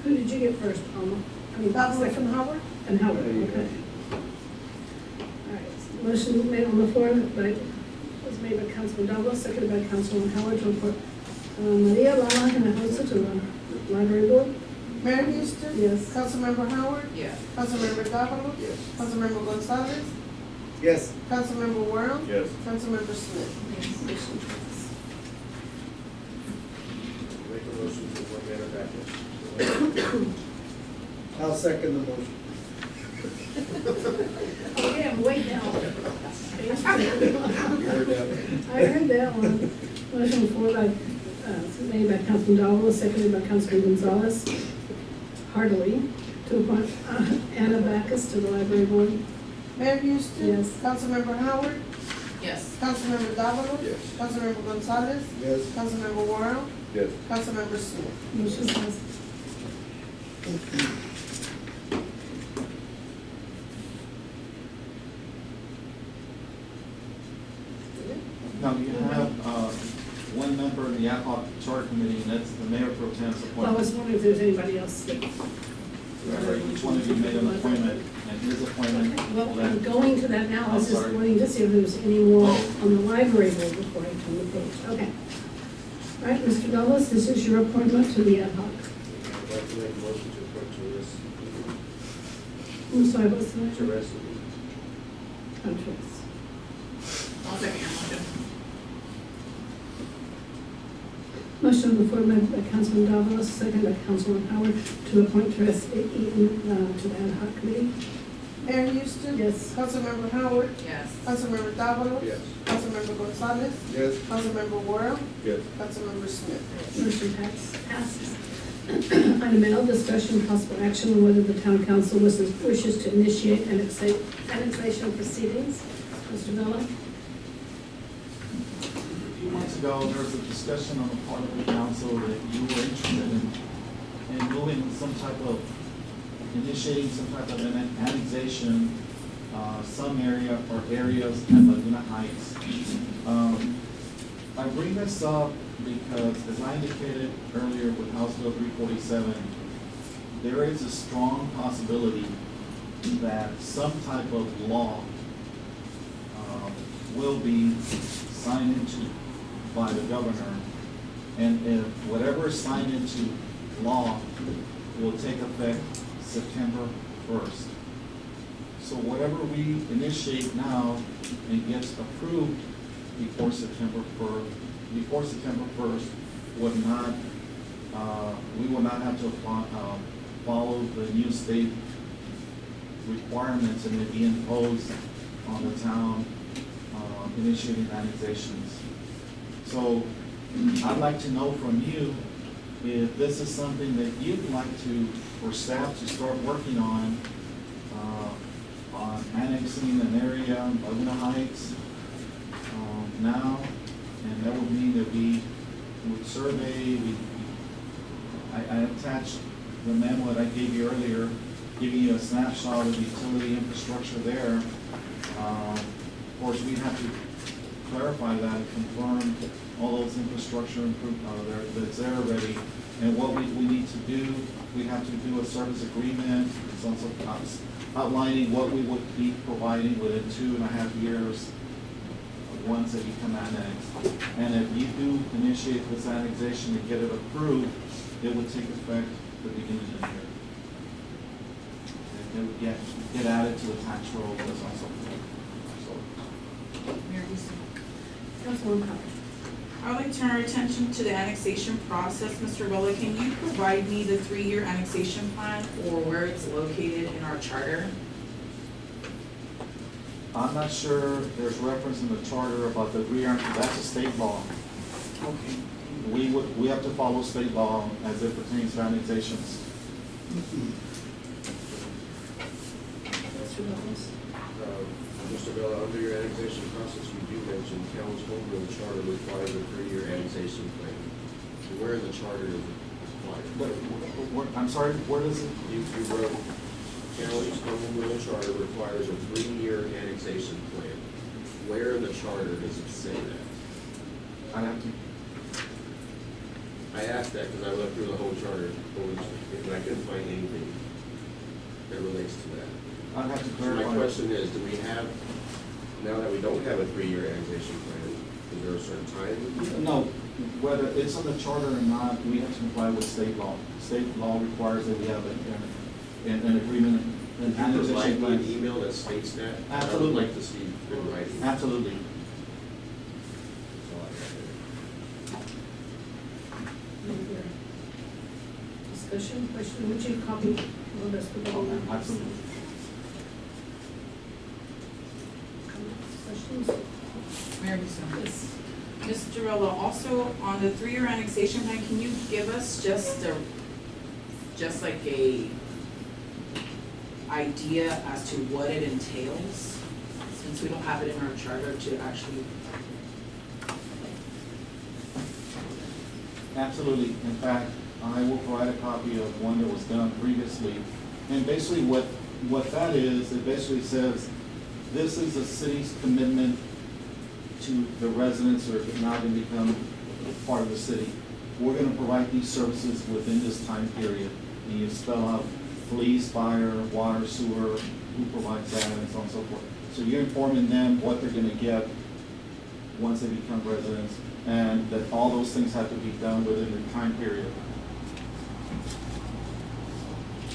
Who did you get first, Alma? I mean, Davalos second. and Howard. And Howard, okay. All right, motion made on the floor was made by Councilman Davalos, seconded by Councilman Howard to appoint Maria Lama Hinojosa to the library board. Mayor Houston. Yes. Councilmember Howard, Yes. Councilmember Davalos, Yes. Councilmember Gonzalez, Yes. Councilmember Worrell, Yes. Councilmember Smith. Motion passes. Make a motion to appoint Mayor Backus. I'll second the motion. Okay, I'm way down. You heard that? I heard that one. Motion on the floor made by Councilman Davalos, seconded by Councilman Gonzalez, heartily, to appoint Anna Backus to the library board. Mayor Houston. Yes. Councilmember Howard, Yes. Councilmember Davalos. Yes. Councilmember Gonzalez, Yes. Councilmember Worrell, Yes. Councilmember Smith. Motion passes. now you have, one member member of the ad hoc charter committee, and that's the mayor pro tem's Well, I was appointment. wondering if there's anybody else that. Each one of you made an appointment, and his appointment. Well, that- I'm going to that now, I was I'm just sorry. wanting to see if there was any more Oh. on the library board before I turn the page. Okay. All right, Mr. Dulles, this is your appointment to the ad hoc. I'd like to make a motion to appoint Therese. I'm sorry, what's the name? Therese. Oh, Therese. I'll second your motion. Motion on the floor made by Councilman Davalos, second by Councilman Howard, to appoint Therese Eaton to the ad hoc committee. Mayor Houston? Yes. Councilmember Howard? Yes. Councilmember Davalos? Yes. Councilmember Gonzalez? Yes. Councilmember Worrell? Yes. Councilmember Smith? Motion passes. Item L, discussion and possible action on whether the town council wishes to initiate annexation proceedings. Mr. Miller? A few months ago, there was a discussion on the part of the council that you were interested in moving some type of, initiating some type of an annexation, some area or areas at Laguna Heights. I bring this up because, as I indicated earlier with House Bill 347, there is a strong possibility that some type of law will be signed into by the governor, and if whatever is signed into law will take effect September 1st. So whatever we initiate now and gets approved before September 1st would not, we will not have to follow the new state requirements and it be imposed on the town initiating annexations. So I'd like to know from you if this is something that you'd like to, or staff to start working on annexing an area, Laguna Heights, now, and that would mean that we would survey, I attached the memo that I gave you earlier, giving you a snapshot of the utility infrastructure there. Of course, we have to clarify that, confirm all those infrastructure that's there already. And what we need to do, we have to do a service agreement, it's also outlining what we would be providing within 2.5 years once they become annexed. And if you do initiate this annexation and get it approved, it would take effect the beginning of the year. It would get added to the tax roll as also. Mayor Houston. Councilman Howard? I would like to turn our attention to the annexation process. Mr. Vella, can you provide me the 3-year annexation plan or where it's located in our charter? I'm not sure there's reference in the charter about the that's a state law. Okay. We have to follow state law as it pertains to annexations. Mr. Dulles? Mr. Bella, under your annexation process, you do mention town's home rule charter requires a 3-year annexation plan. So where in the charter is it required? I'm sorry, where does it? You wrote, county's home rule charter requires a 3-year annexation plan. Where in the charter does it say that? I'd have to, I asked that because I looked through the whole charter, and I couldn't find anything that relates to that. I'd have to So clarify. my question is, do we have, now that we don't have a 3-year annexation plan, is there a certain time? No, whether it's on the charter or not, we have to comply with state law. State law requires that we have an agreement, an Can you provide annexation me an plan. email that states that? Absolutely. I would like to see good writing. Absolutely. That's all I got there. Any other discussion, question, would you copy all this with all that? Absolutely. Comments, questions? Mayor Houston. Yes. Mr. Vella, also on the 3-year annexation plan, can you give us just like a idea as to what it entails? Since we don't have it in our charter to actually. Absolutely. In fact, I will provide a copy of one that was done previously. And basically what that is, it basically says, this is the city's commitment to the residents, or if not, to become part of the city. We're gonna provide these services within this time period. And you spell out police, fire, water, sewer, who provides that, and so on and so forth. So you're informing them what they're gonna get once they become residents, and that all those things have to be done within the time period.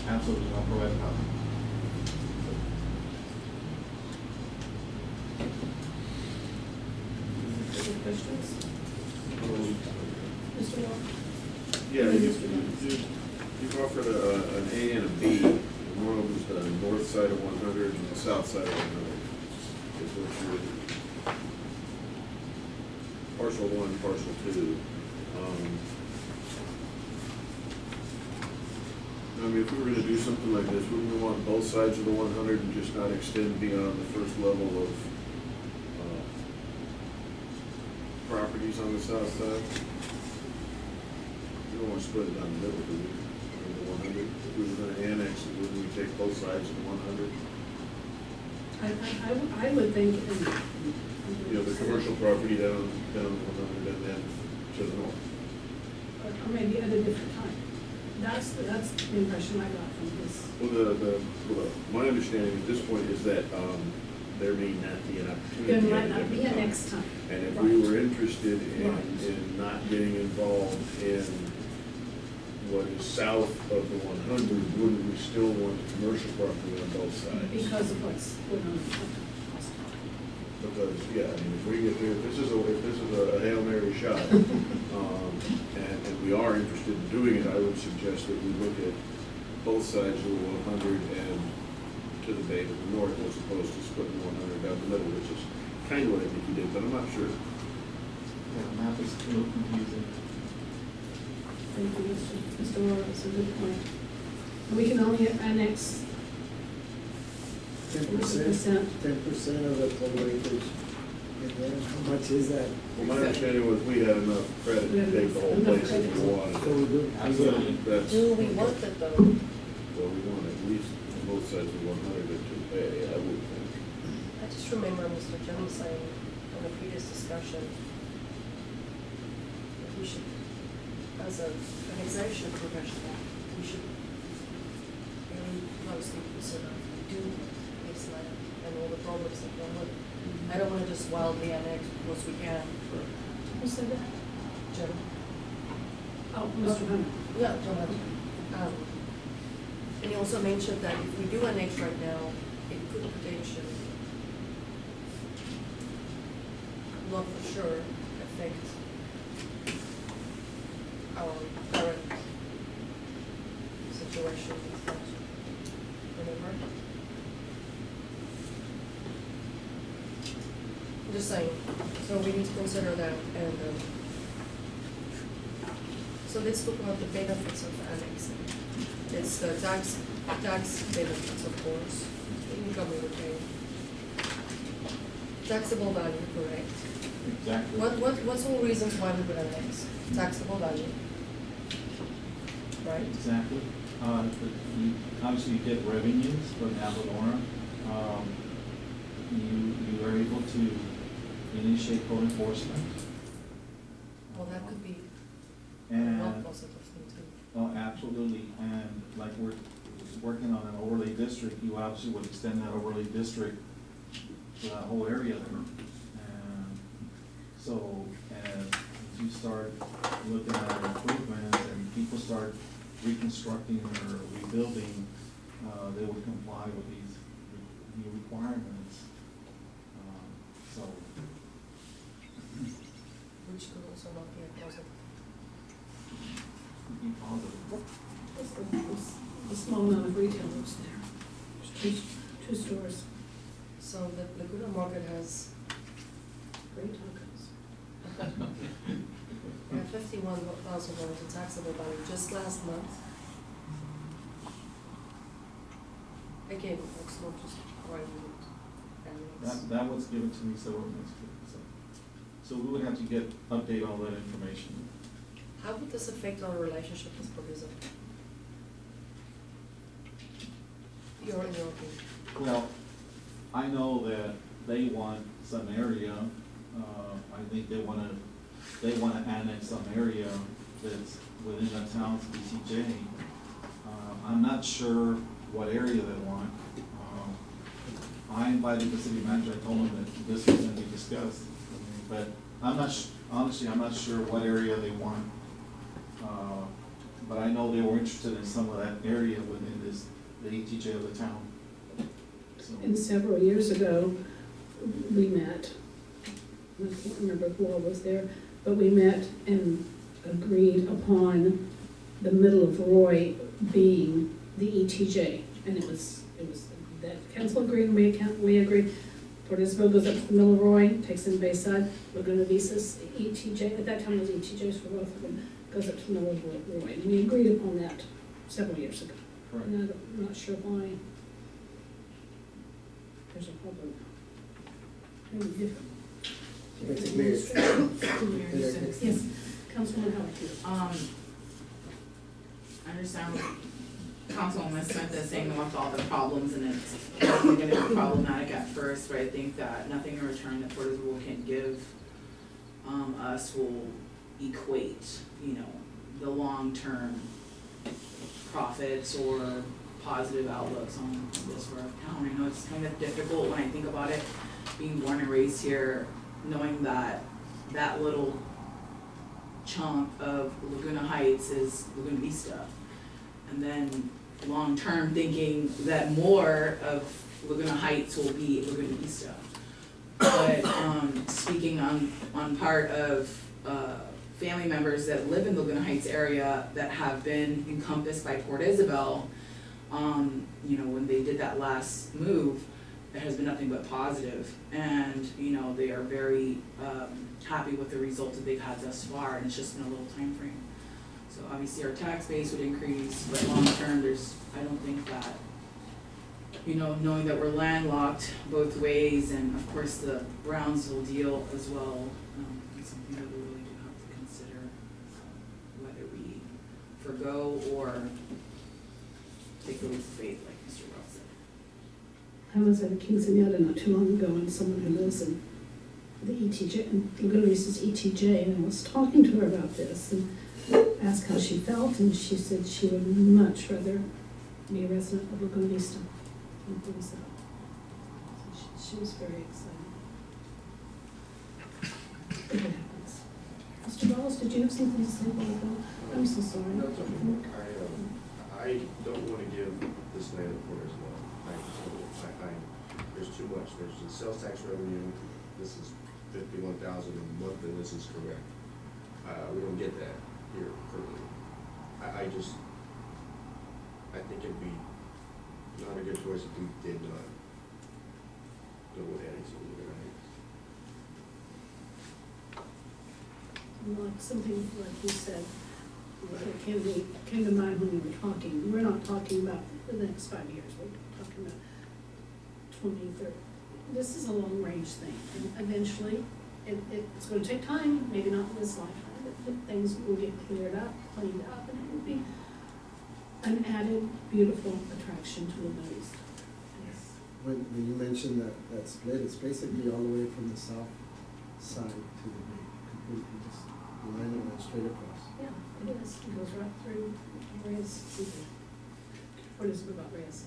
Absolutely, I'll provide a copy. Any questions? Mr. Walker? Yeah, Mr. Jones? you've offered an A and a B. One of them's the north side of 100 and the south side of 100. Is what you would, parcel 1, parcel 2. I mean, if we were gonna do something like this, wouldn't we want both sides of the 100 and just not extend beyond the first level of properties on the south side? We don't want to split it down the middle, do we? On the 100? If we were gonna annex it, wouldn't we take both sides of the 100? I would think, You know, the commercial property down 100 and then to the north. or maybe at a different time. That's the impression I got from this. Well, my understanding at this point is that there may not be an opportunity. There might at not be a different time. next time. And if Right. we were interested Right. in not getting involved in what is south of the 100, wouldn't we still want the commercial property on both sides? Because of what's going on. Because, yeah, I mean, if we get there, if this is a Hail Mary shot, and we are interested in doing it, I would suggest that we look at both sides of the 100 and to the bay to the north, as opposed to splitting 100 down the middle, which is kind of what I think you did, but I'm not sure. Yeah, the map is a little confusing. Thank you, Mr. Laura, that's a good point. And we can only annex 10%, 10% of the total acreage. And then how much is that? Well, my understanding was we had enough credit We to had take the whole enough place if we credit. wanted So it. we do. Absolutely. That's, Do we want it though? well, we want at least on both sides of 100 to pay, I would think. I just remember Mr. Jones saying in a previous discussion that we should, as an annexation professional, we should very closely consider do this land and all the problems that come with it. I don't wanna just wildly annex because we can. Who said that? Jim? Oh, Mr. Hunter. Yeah, John Hudson. And he also mentioned that if we do annex right now, it could potentially, not for sure, affect our current situation with that. Remember? Just saying, so we need to consider that, and, so let's talk about the benefits of annexing. It's the tax benefits, of course, income we retain. Taxable value, correct? Exactly. What's all reasons why we would annex? Taxable value, right? Exactly. Obviously, you get revenues from ad valorem. You are able to initiate code enforcement. Well, that could be a And, not positive thing too. oh, absolutely, and like we're working on an overlay district, you obviously would extend that overlay district to that whole area there. And so, as you start looking at improvements and people start reconstructing or rebuilding, they would comply with these new requirements. So, Which could also not be a positive. be positive. What's the small amount of retailers there? Two stores, So the Laguna Market has, great tacos. we have $51,000 in taxable value just last month. Again, it's not just private and it's. That was given to me several months ago, so we would have to get, update all that information. How would this affect our relationship with Proviso? Your opinion. Well, I know that they want some area, I think they wanna they wanna annex some area that's within the town's ETJ. I'm not sure what area they want. I invited the city manager, I told him that this was gonna be discussed, but I'm not, honestly, I'm not sure what area they want. But I know they were interested in some of that area within the ETJ of the town. So, And several years ago, we met, I can't remember who all was there, but we met and agreed upon the middle of Roy being the ETJ. And it was that council agreed, and we agreed. Port Isabel goes up to the middle of Roy, takes in Bayside, Laguna Vista's ETJ, at that time it was ETJs for both of them, goes up to the middle of Roy. And we agreed upon that several years ago. correct. And I'm not sure why there's a problem. Maybe different. Yes, Councilman Howard. I understand Councilwoman Smith is saying about all the problems, and it's definitely gonna be problematic at first, but I think that nothing in return that Port Isabel can give us will equate, the long-term profits or positive outlooks on this for our town. I know it's kind of difficult when I think about it, being born and raised here, knowing that that little chunk of Laguna Heights is Laguna Vista. And then long-term thinking that more of Laguna Heights will be Laguna Vista. But speaking on part of family members that live in Laguna Heights area that have been encompassed by Port Isabel, when they did that last move, there has been nothing but positive. And, they are very happy with the results that they've had thus far, and it's just in a little time frame. So obviously our tax base would increase, but long term, I don't think that, knowing that we're landlocked both ways, and of course the Brownsville deal as well, is something that we really do have to consider, whether we forgo or take the leap of faith, like Mr. Ross said. I was at a quinceañera not too long ago, and someone who lives in the ETJ, and Laguna Vista's ETJ, and I was talking to her about this, and asked how she felt, and she said she would much rather be a resident of Laguna Vista than Port Isabel. So she was very excited. If it happens. Mr. Wallace, did you have something to say about that? I'm so sorry. No, it's okay. I don't want to give this land to Port Isabel. There's too much. There's the sales tax revenue. This is $51,000 a month, and this is correct. We don't get that here currently. I think it'd be not a good choice if we did not go with annexing the Like something like you said, that came to mind when you were talking. We're not talking about the next 5 years. We're talking about 20, 30. This is a long-range thing, and eventually, it's going to take time. Maybe not in this lifetime, but things will get cleared up, cleaned up, and it will be an added, beautiful attraction to Laguna Vista. When you mentioned that split, it's basically all the way from the south side to the bay, completely just line it went straight across. Yeah, it is. It goes right through Reyes. What is it about Reyes?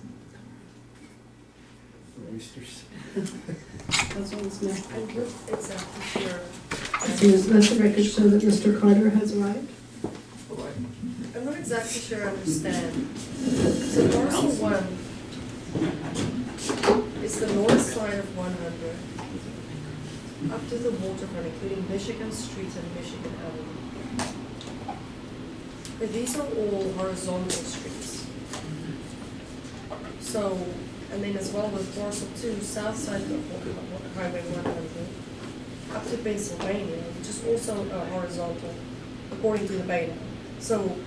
For oysters. That's what it's meant. I would exactly sure. Let the record show that Mr. Carter has arrived. I'm not exactly sure I understand. So parcel 1 is the north side of 100 up to the waterfront, including Michigan Street and Michigan Avenue. But these are all horizontal streets. So, and then as well with parcel 2, south side of Highway 100 up to Pennsylvania, which is also horizontal, according to the beta. So,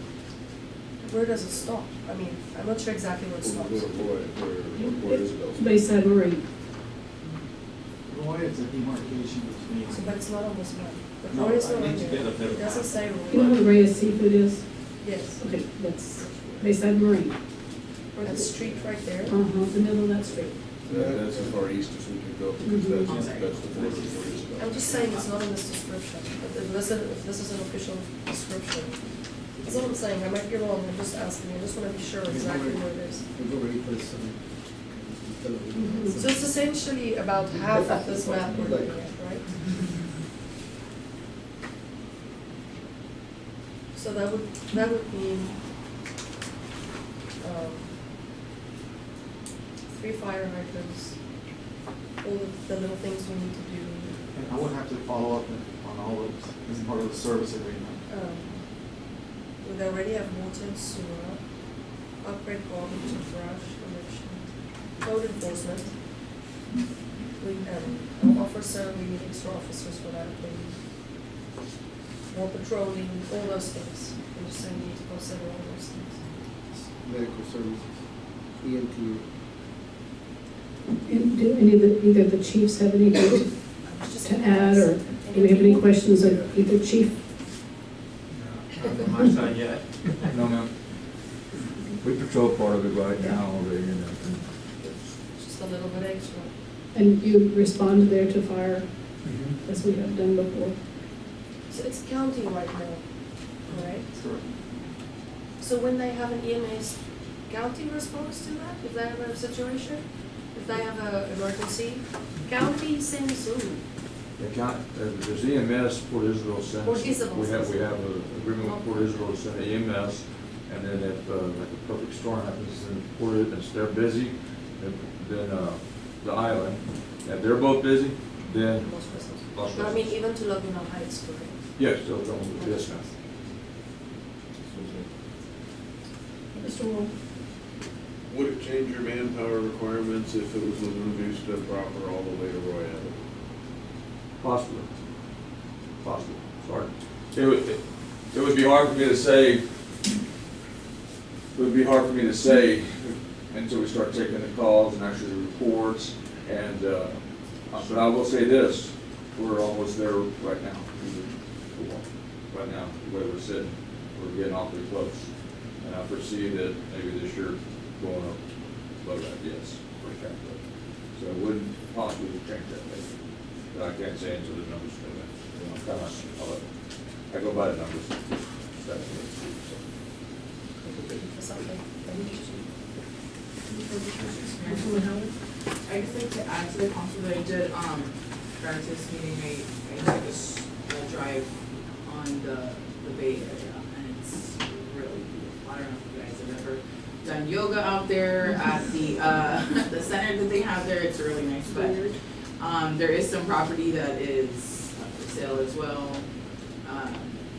where does it stop? I mean, I'm not sure exactly where it stops. Where Isabel's. Bayside Marine. Roy is a demarcation between. So, but it's not on this map. The No, road is I not on need to here. get a better It doesn't say You know road. what Reyes Seafood is? Yes. Okay, that's Bayside Marine. Or the street right there. The middle of that street. That's as far east as we can go, because that's the border of Isabel. I'm just saying it's not in this description, but if this is an official description. That's all I'm saying, I might be wrong, I'm just asking, I just wanna be sure exactly where it is. We've already put a sign. So it's essentially about half of this map we're looking at, right? So that would mean, 3 fire hydrants, all of the little things we need to do. And I would have to follow up on all of this as part of the service agreement. We already have water and sewer, upgrade garbage and trash collection, code enforcement. We officer, we need extra officers for that, maybe. More patrolling, all those things. I'm just saying we need to consider all those things. Medical services, EMT. And do any of the, either the chiefs have anything to add, or do we have any questions of either chief? Not on my side yet. No, ma'am. We patrol part of it right now already, you know. Just a little bit extra. And you respond there to fire as we have done before? So it's county right now, right? Correct. So when they have an EMS, county responds to that? If they have a situation? If they have an emergency? County sends who? There's EMS, Port Isabel sends. Port Isabel We have sends. an agreement with Port Isabel to send EMS, and then if, like a perfect storm happens in Port, and they're busy, then, the island, if they're both busy, then. Most vessels. Most But I mean, vessels. even to Laguna Heights, correct? Yes, they'll come with this now. Mr. Wall? Would it change your manpower requirements if it was Laguna Vista proper all the way to Roy Avenue? Possibly. Sorry. It would be hard for me to say, until we start taking the calls and actually the reports, and, but I will say this, we're almost there right now. Right now, the way we're sitting, we're getting awfully close. And I foresee that maybe this year going up below that, yes, for capital. So it wouldn't possibly change that maybe. But I can't say until the numbers come in. You know, I go by the numbers. For something. Councilman Howard? I just like to add to the council that I did, prior to this meeting, I took a drive on the Bay Area, and it's really beautiful. I don't know if you guys have ever done yoga out there at the center that they have there. It's really nice, but there is some property that is up for sale as well.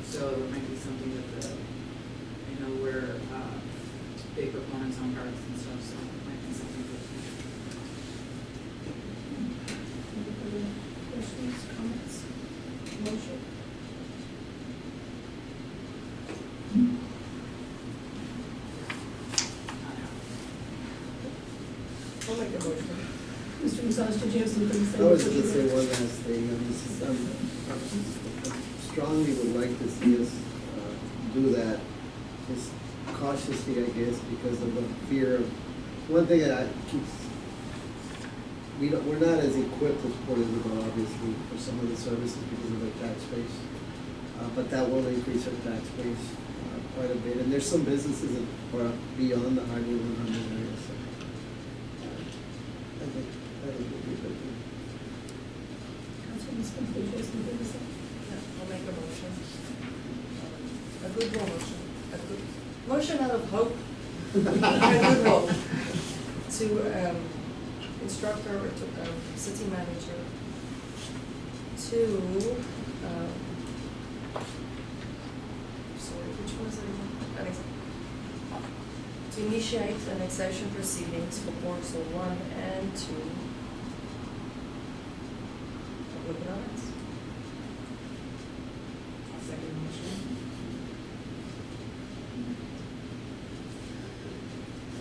So it might be something that we're big proponents on parks and stuff, so it might be something good. Questions, comments, motion? I'll make a motion. Mr. Gonzalez, did you have something to say? I was gonna say one last thing, I strongly would like to see us do that, just cautiously, I guess, because of the fear of, one thing that keeps, we're not as equipped as Port Isabel, obviously, for some of the services because of their tax base. But that will increase our tax base quite a bit, and there's some businesses that are beyond the Highway 100 area, so. I think that would be a good thing. Councilman Smith, did you have something to say? I'll make a motion. A good motion. A good motion out of hope. A good hope. To instruct our city manager to, sorry, which one is it? To initiate annexation proceedings for parcel 1 and 2. Laguna Heights. Second motion.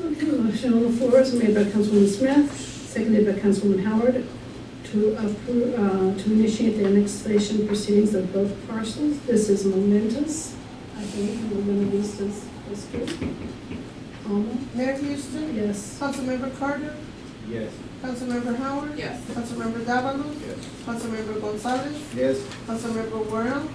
Okay, the motion on the floor is made by Councilwoman Smith, seconded by Councilwoman Howard, to approve, to initiate the annexation proceedings of both parcels. This is momentous. I think Laguna Vista's good. Alma? Mayor Houston? Yes. Councilmember Carter? Yes. Councilmember Howard? Yes. Councilmember Davalos? Yes. Councilmember Gonzalez? Yes. Councilmember Worrell?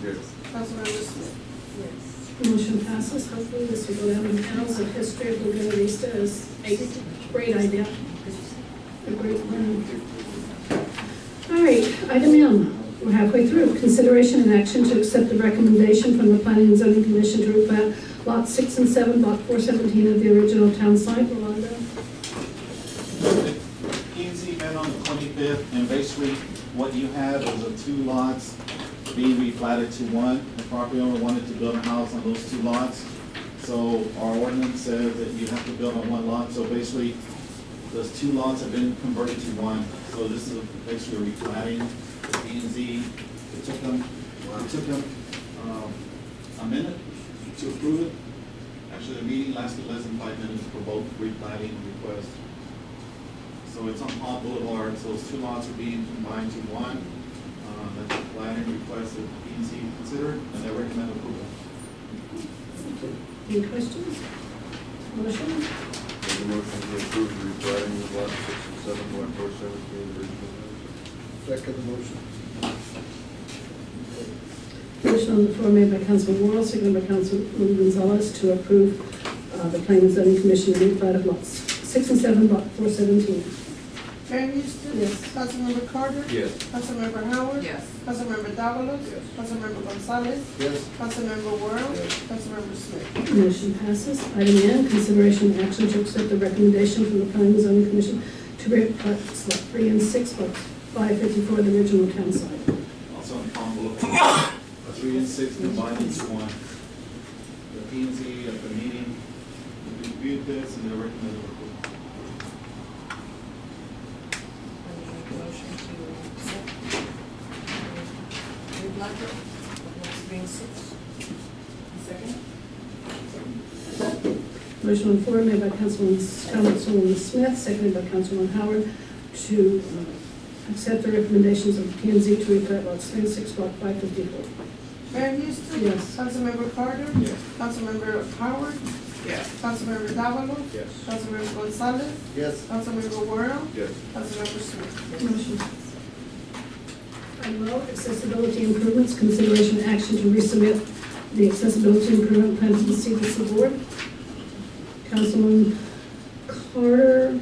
Yes. Councilmember Smith? Yes. Motion passes. Hopefully this will go down in the annals of history of Laguna Vista as a great idea. A great plan. All right, item M. We're halfway through. Consideration and action to accept the recommendation from the Planning and Zoning Commission to replat Lot 6 and 7, Block 417 of the original town site. Rolando? P&Z met on the 25th, and basically what you have is the two lots being replatted to one. The property owner wanted to build a house on those two lots. So our ordinance says that you have to build on one lot. So basically, those two lots have been converted to one. So this is basically a replatting. The P&Z, it took them a minute to approve it. Actually, the meeting lasted less than 5 minutes for both replatting requests. So it's on Pond Boulevard, so those two lots are being combined to one. That's the planning request that P&Z considered, and they recommend approval. Any questions? Motion? Make a motion to approve the replatting of lot 6 and 7, Block 417, original. Second motion. Motion on the floor made by Councilman Worrell, seconded by Councilman Gonzalez to approve the Planning and Zoning Commission replat of lots 6 and 7, Block 417. Mayor Houston? Yes. Councilmember Carter? Yes. Councilmember Howard? Yes. Councilmember Davalos? Yes. Councilmember Gonzalez? Yes. Councilmember Worrell? Yes. Councilmember Smith? Motion passes. Item N, consideration and action to accept the recommendation from the Planning and Zoning Commission to replat Lot 3 and 6, Block 554 of the original town site. Also on Pond Boulevard, 3 and 6 combined into one. The P&Z at the meeting reviewed this, and they recommend approval. I will make a motion to accept the replat of lot 3 and 6. Second? Motion on the floor made by Councilwoman Smith, seconded by Councilman Howard to accept the recommendations of the P&Z to replat lots 3 and 6, Block 554. Mayor Houston? Yes. Councilmember Carter? Yes. Councilmember Howard? Yes. Councilmember Davalos? Yes. Councilmember Gonzalez? Yes. Councilmember Worrell? Yes. Councilmember Smith? Motion passes. Item O, accessibility improvements, consideration and action to resubmit the accessibility improvement plan to the CDC board. Councilman Carter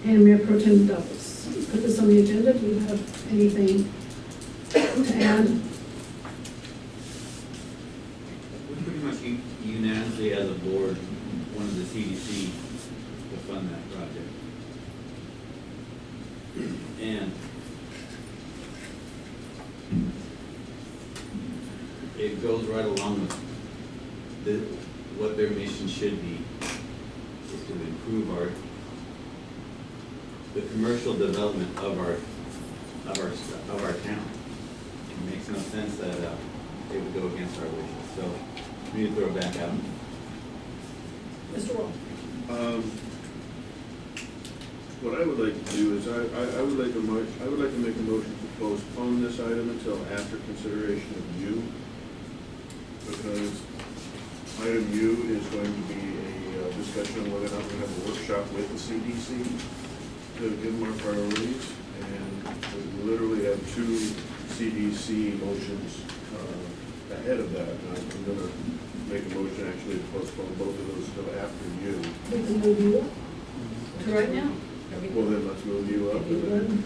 and Mayor Pro Tem Douglas. Put this on the agenda. Do you have anything to add? We pretty much unanimously as a board wanted the CDC to fund that project. And it goes right along with what their mission should be, is to improve the commercial development of our town. It makes no sense that it would go against our wishes. So we need to throw it back out. Mr. Wall. What I would like to do is I would like to make a motion to postpone this item until after consideration of U, because item U is going to be a discussion on whether or not we have a workshop with the CDC to give them our priorities, and we literally have two CDC motions ahead of that, and I'm gonna make a motion actually to postpone both of those until after U. We can move you up to right now. Well, then let's move you up.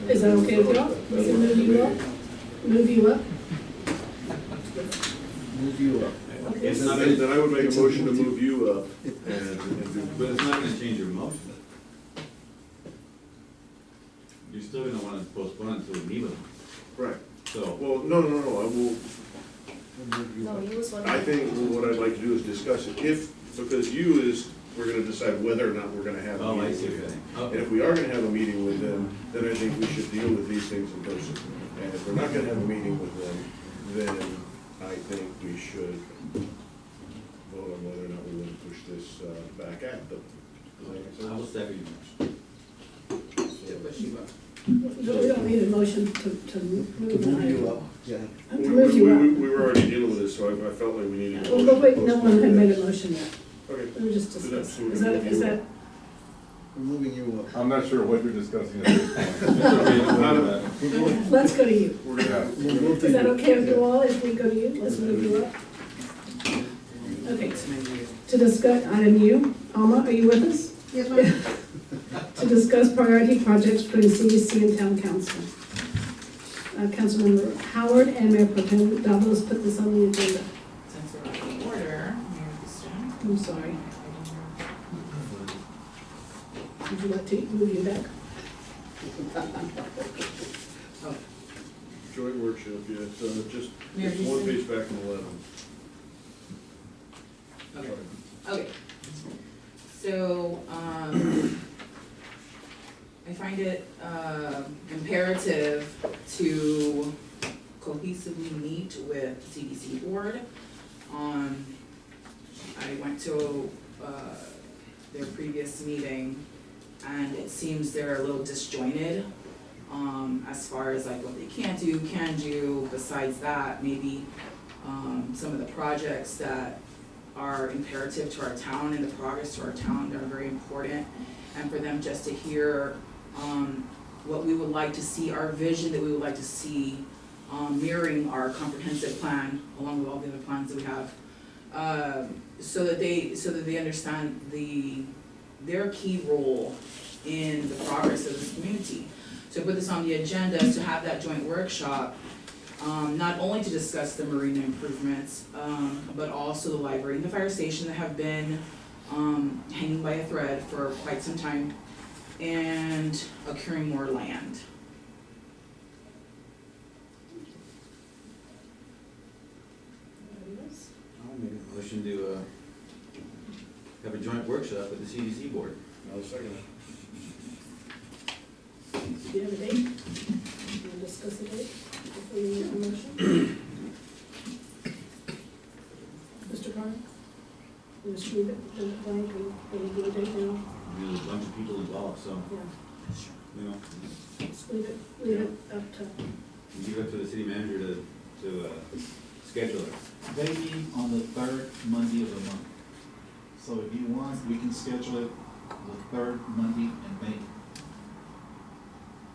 Is that okay with y'all? We can move you up? Move you up? Move you up. Okay. It's not gonna, Then I would make a motion to move you up and do. but it's not gonna change your motion. You're still gonna wanna postpone until we meet with them. Right. So, Well, no, I will, No, he was one. I think what I'd like to do is discuss it, because you is, we're gonna decide whether or not we're gonna have a oh, I meeting see with what you're them. saying. And Okay. if we are gonna have a meeting with them, then I think we should deal with these things in person. And if we're not gonna have a meeting with them, then I think we should vote on whether or not we want to push this back at them. Does that make sense? I will second your motion. We don't need a motion to move To the move you item. up, yeah. To move you up. We were already dealing with this, so I felt like we needed. a Well, motion but to wait, no postpone one had made a this. motion yet. Okay. We were just So discussing. we're Is gonna that, move is you that, up. We're moving you up. I'm not sure what you're discussing at this point. It's okay to go to that. Let's go to you. We're gonna, We'll Is that okay with you all if we go to you? Let's move you up. Okay. To discuss, item U, Alma, are you with us? Yes, ma'am. To discuss priority projects between CEC and Town Council. Councilmember Howard and Mayor Pro Tem Davalos put this on the agenda. Since we're out of order, Mayor Houston. I'm sorry. Would you like to move you back? joint workshop, yeah, so just Mayor one Houston. page back from 11. Okay. Okay. So, I find it, imperative to cohesively meet with CDC board. I went to, their previous meeting, and it seems they're a little disjointed, as far as like what they can do. Besides that, maybe, some of the projects that are imperative to our town and the progress to our town, they're very important. And for them just to hear, what we would like to see, our vision that we would like to see, mirroring our comprehensive plan, along with all the other plans that we have. So that they understand their key role in the progress of this community. So put this on the agenda is to have that joint workshop, not only to discuss the marina improvements, but also the library and the fire station that have been hanging by a thread for quite some time, and acquiring more land. I'll make a motion to, have a joint workshop with the CDC board. I'll second it. Do you have a date? You want to discuss a date before you make a motion? Mr. Carter? You just leave it blank, and do a date now? There's a bunch of people involved, so, Yeah, you know, just leave it up to, you give it to the city manager to schedule it. They meet on the third Monday of the month. So if you want, we can schedule it the third Monday in May.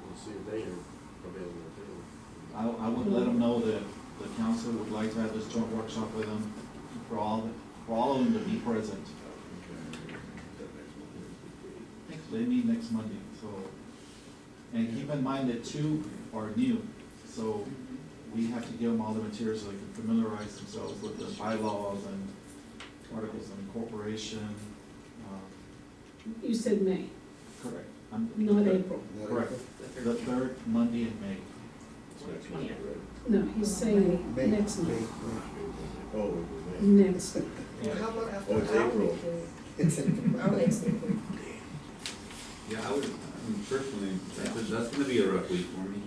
We'll see if they are available too. I would let them know that the council would like to have this joint workshop with them for all of them to be present. They meet next Monday, so, and keep in mind that two are new, so we have to give them all the materials so they can familiarize themselves with the bylaws and articles of incorporation. you said May, Correct. not April. Correct. The third Monday in May. No, he's saying May, next May, month, Oh, May. next. Well, how about after Oh, it's our April. meeting? It's in. Our next meeting. Yeah, I mean, personally, that's gonna be a rough week for me,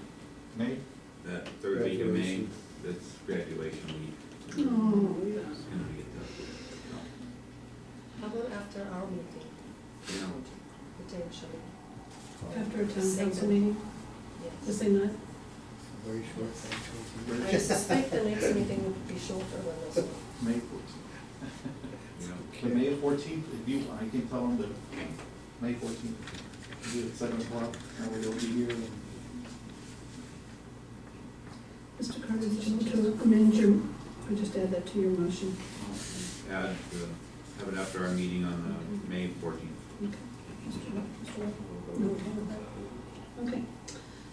May? that third week of May, Graduation. that's graduation week. Oh, yeah. It's gonna get tough. How about after our meeting, So, you know, potentially? After a town council meeting, the Yes. same night? Very short, actually. I suspect the next meeting will be shorter than this one. May 14th. you know, The May 14th, if you, I can tell them that May 14th, do it at 7 o'clock, and we'll be here. Mr. Carter, did you want to amend your, or just add that to your motion? add, have it after our meeting on, May 14th. Okay. Okay,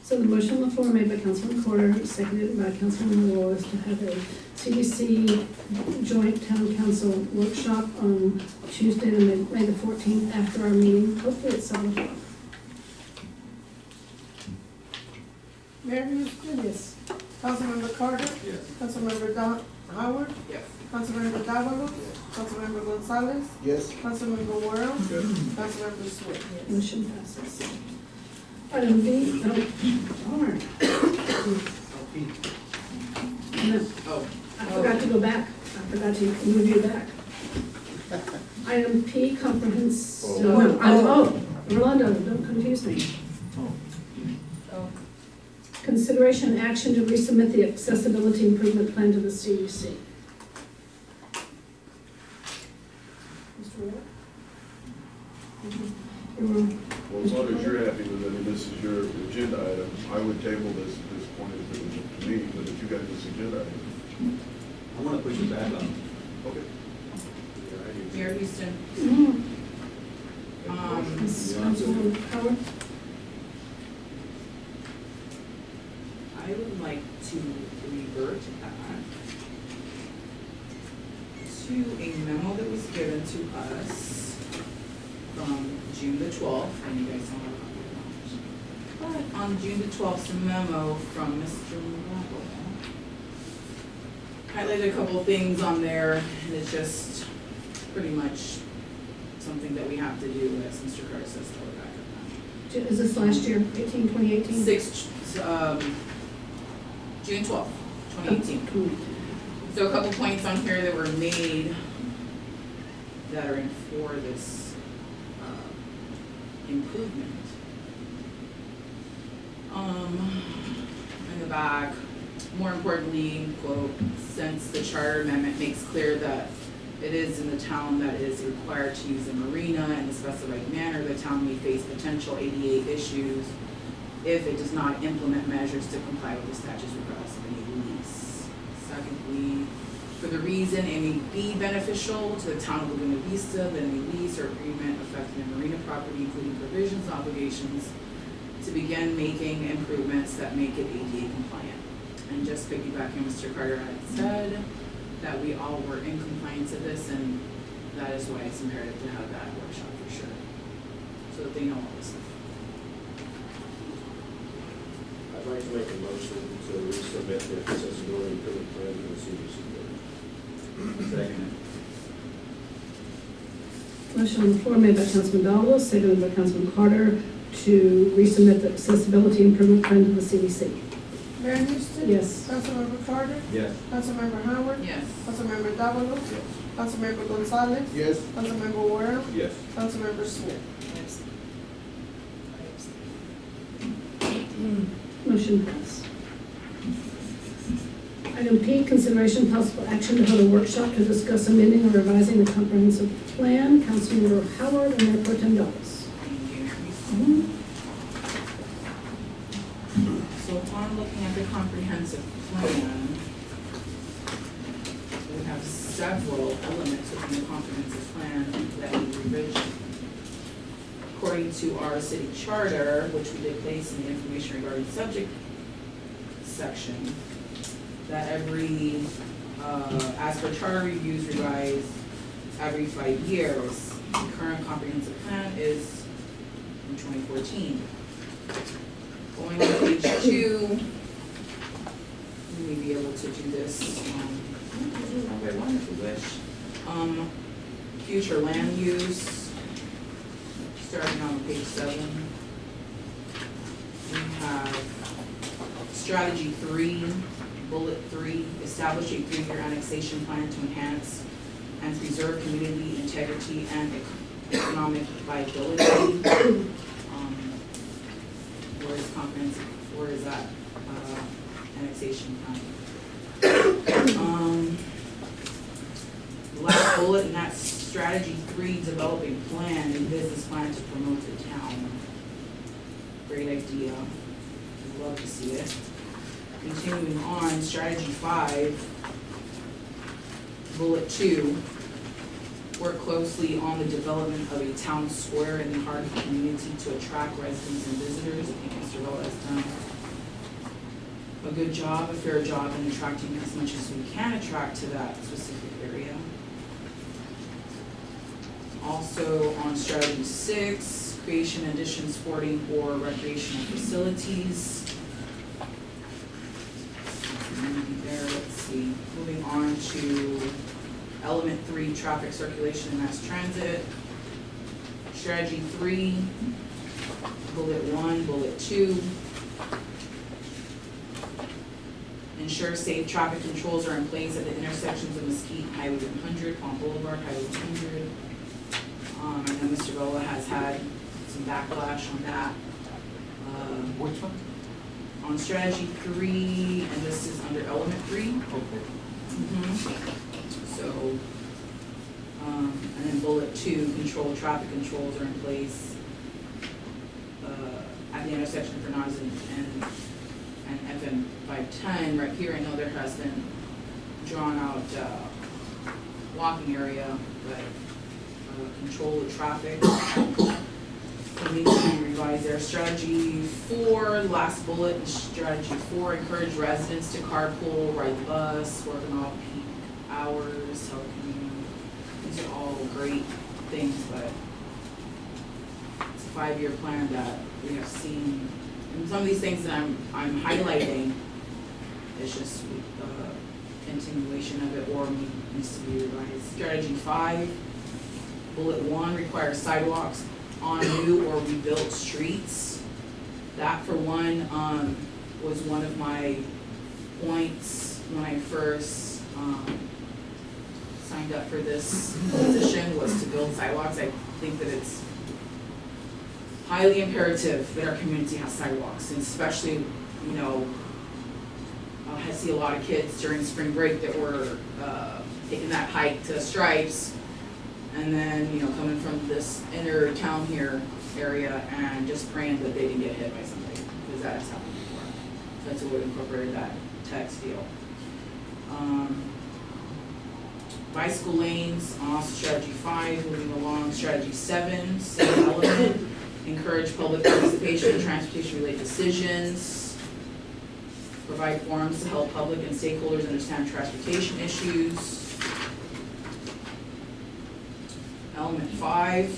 so the motion on the floor made by Councilman Porter, seconded by Councilman Wallace to have a CDC joint town council workshop on Tuesday, May the 14th, after our meeting, hopefully at 7 o'clock. Mayor Houston? Yes. Councilmember Carter? Yes. Councilmember Howard? Yes. Councilmember Davalos? Councilmember Gonzalez? Yes. Councilmember Worrell? Councilmember Swift? Motion passes. Item B, darn. No, Oh, I forgot to go back. I forgot to move you back. Item P, comprehensive, Rolando, don't confuse me. Oh, Consideration and action to resubmit the accessibility improvement plan to the CUC. Mr. Ward? You were future agenda item, I would table this point if it was up to me, but if you guys this agenda item. I wanna push it back on. Okay. Mayor Houston, Councilwoman Howard? I would like to revert back to a memo that was given to us from June the 12th, and you guys don't have a copy of that. But on June the 12th, a memo from Mr. Morocco highlighted a couple of things on there, and it's just pretty much something that we have to do, as Mr. Carter says, to look back at Is this last year, 2018? that. June 12th, 2018. So a couple points on here that were made that are in for this improvement. In the back, more importantly, quote, since the charter amendment makes clear that it is in the town that is required to use the marina in a specified manner, the town may face potential ADA issues if it does not implement measures to comply with the statutes regardless of any lease. Secondly, for the reason it may be beneficial to the town of Laguna Vista that any lease or agreement affecting the marina property, including provisions and obligations, to begin making improvements that make it ADA compliant. And just piggybacking Mr. Carter had said, that we all were in compliance of this, and that is why it's imperative to have that workshop for sure, so that they know all this stuff. I'd like to make a motion to resubmit the accessibility improvement plan to the CDC board. Second. Motion on the floor made by Councilman Dowell, seconded by Councilman Carter, to resubmit the accessibility improvement plan to the CDC. Mayor Houston? Yes. Councilmember Carter? Yes. Councilmember Howard? Yes. Councilmember Davalos? Yes. Councilmember Gonzalez? Yes. Councilmember Warren? Yes. Councilmember Smith? Motion passed. Item P, consideration possible action to hold a workshop to discuss amending or revising the comprehensive plan. Councilmember Howard and Mayor Pro Tem Dawes. Thank you. So upon looking at the comprehensive plan, we have several elements within the comprehensive plan that need revision. According to our city charter, which we did place in the information regarding subject section, that every, as per charter reviews revised every 5 years, the current comprehensive plan is from 2014. Going on page 2, you may be able to do this, one by one if you wish. Future land use, starting on page 7. We have strategy 3, bullet 3, establish a 3-year annexation plan to enhance and preserve community integrity and economic viability. Where is comprehensive, where is that annexation plan? The last bullet in that strategy 3, developing plan and business plan to promote the town. Great idea. I'd love to see it. Continuing on, strategy 5, bullet 2, work closely on the development of a town square in the heart of the community to attract residents and visitors. I think Mr. Vela has done a good job, a fair job in attracting as much as we can attract to that specific area. Also on strategy 6, creation, addition, sporting, or recreational facilities. There, let's see. Moving on to element 3, traffic circulation and mass transit. Strategy 3, bullet 1, bullet 2. Ensure safe traffic controls are in place at the intersections of Mesquite, Highway 100, Palm Boulevard, Highway 100. I know Mr. Vela has had some backlash on that. Which one? On strategy 3, and this is under element 3. Okay. So, and then bullet 2, traffic controls are in place at the intersection for Nas and FN 510, right here, I know there has been drawn out, walking area, but, control the traffic. It needs to be revised there. Strategy 4, last bullet, in strategy 4, encourage residents to carpool, ride the bus, work on off-peak hours, these are all great things, but it's a 5-year plan that we have seen. And some of these things that I'm highlighting, it's just continuation of it or needs to be revised. Strategy 5, bullet 1, requires sidewalks on new or rebuilt streets. That for one, was one of my points when I first, signed up for this position, was to build sidewalks. I think that it's highly imperative that our community has sidewalks, and especially, you know, I see a lot of kids during spring break that were, taking that hike to Stripes, and then, you know, coming from this inner town here area and just praying that they didn't get hit by something, because that has happened before. So that's what we incorporated that text deal. Bicycle lanes, also strategy 5, moving along. Strategy 7, same element, encourage public participation in transportation-related decisions, provide forums to help public and stakeholders understand transportation issues. Element 5,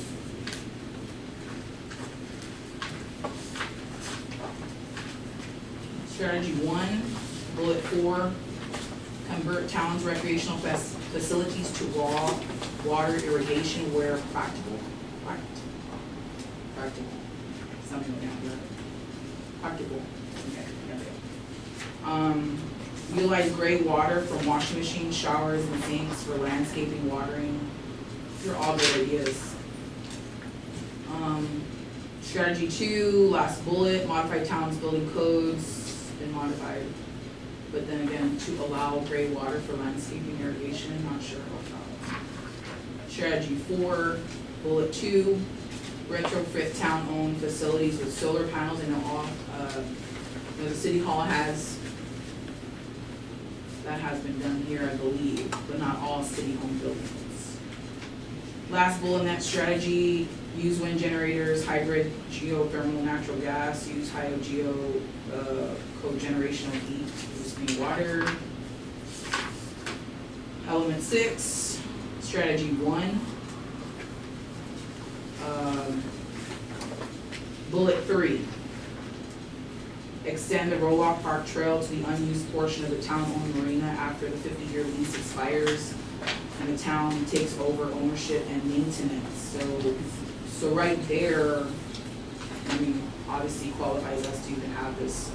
strategy 1, bullet 4, convert towns' recreational facilities to raw water irrigation where practical. Practical. Something like that. Practical. Okay, there we go. Utilize gray water from washing machines, showers, and sinks for landscaping, watering. These are all good ideas. Strategy 2, last bullet, modify towns' building codes, been modified. But then again, to allow gray water for landscaping irrigation, not sure about that. Strategy 4, bullet 2, retrofit town-owned facilities with solar panels. I know all, you know, the city hall has, that has been done here, I believe, but not all city-owned buildings. Last bullet in that strategy, use wind generators, hybrid geothermal natural gas, use hydro cogeneration of heat, use clean water. Element 6, strategy 1. Bullet 3, extend the Rowalk Park Trail to the unused portion of the town-owned marina after the 50-year lease expires and the town takes over ownership and maintenance. So right there, I mean, obviously qualifies us to even have this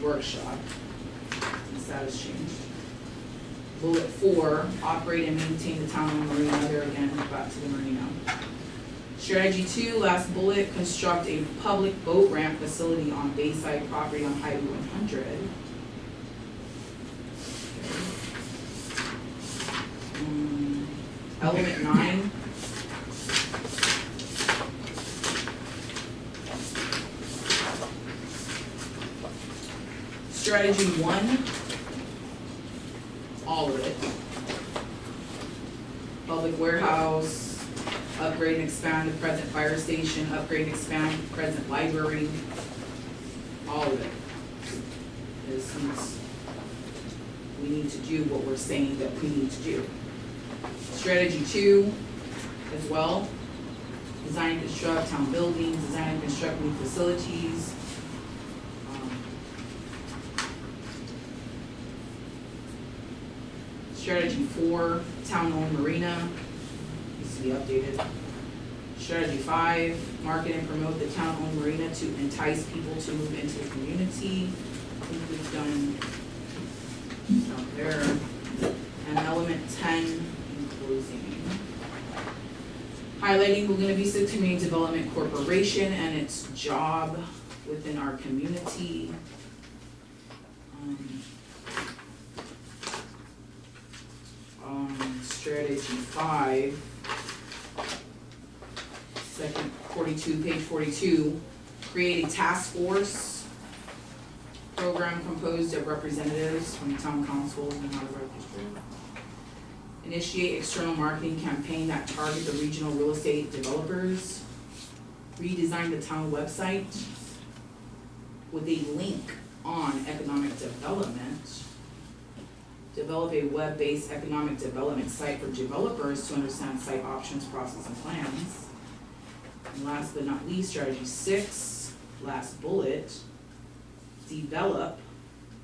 workshop, since that has changed. Bullet 4, operate and maintain the town-owned marina. There again, back to the marina. Strategy 2, last bullet, construct a public boat ramp facility on Bayside property on Highway 100. Element 9. Strategy 1, all of it. Public warehouse, upgrade and expand the present fire station, upgrade and expand the present library, all of it. Because since we need to do what we're saying that we need to do. Strategy 2 as well, design and construct town buildings, design and construct new facilities. Strategy 4, town-owned marina, needs to be updated. Strategy 5, market and promote the town-owned marina to entice people to move into the community. I think we've done stuff there. And element 10, in closing. Highlighting Laguna Vista Community Development Corporation and its job within our community. Strategy 5, second 42, page 42, create a task force program composed of representatives from town councils and Hollywood district. Initiate external marketing campaign that target the regional real estate developers. Redesign the town website with a link on economic development. Develop a web-based economic development site for developers to understand site options, process, and plans. And last but not least, strategy 6, last bullet, develop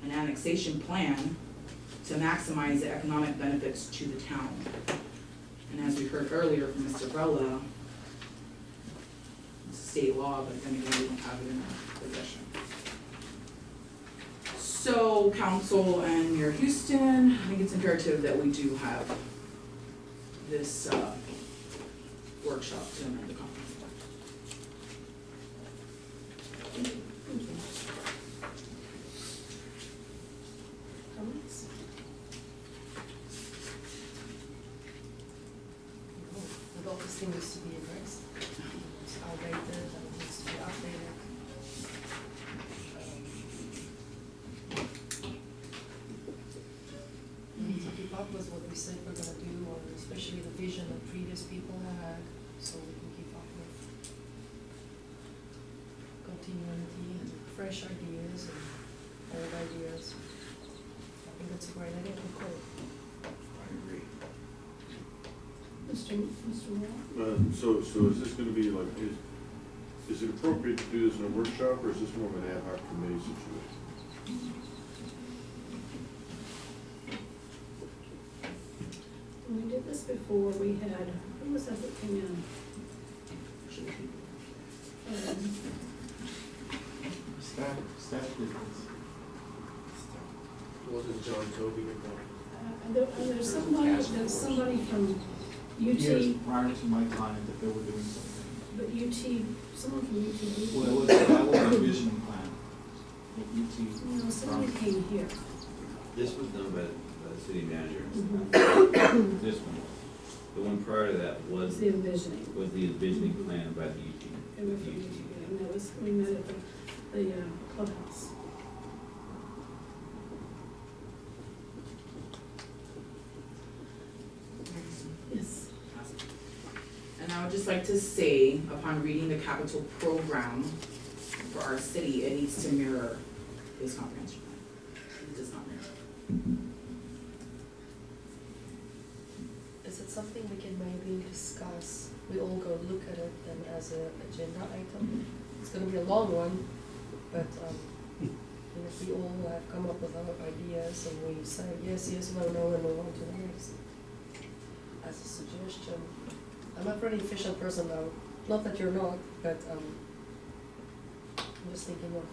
an annexation plan to maximize the economic benefits to the town. And as we heard earlier from Mr. Bella, it's state law, but then again, we don't have it in our possession. So, council and Mayor Houston, I think it's imperative that we do have this workshop to amend the comprehensive plan. Comments? With all these things needs to be addressed. It's outdated and it needs to be updated. To keep up with what we said we're gonna do, or especially the vision that previous people had, so we can keep up with continuity and fresh ideas and old ideas. I think that's a great idea. I agree. Mr. Moore? So is this gonna be like, is it appropriate to do this in a workshop, or is this more of an ad hoc committee situation? When we did this before, we had, who was that that came in? Staff did this. Wasn't John Toby There's somebody from Years UT, prior to my time that they were doing something. but someone from UT. Well, that was a visioning plan. UT. No, somebody came here. This was done by the city manager. Mhm. This one. The one prior to that was The envisioning. the envisioning plan by the UT. And we're from UT, and that was, we met at the clubhouse. Yes. And I would just like to say, upon reading the capital program for our city, it needs to mirror this comprehensive plan. It does not mirror. Is it something we can maybe discuss? We all go look at it then as an agenda item. It's gonna be a long one, but if we all have come up with our ideas and we say yes, yes, no, no, and move on to the next. As a suggestion, I'm a pretty efficient person now. Not that you're not, but I'm just thinking of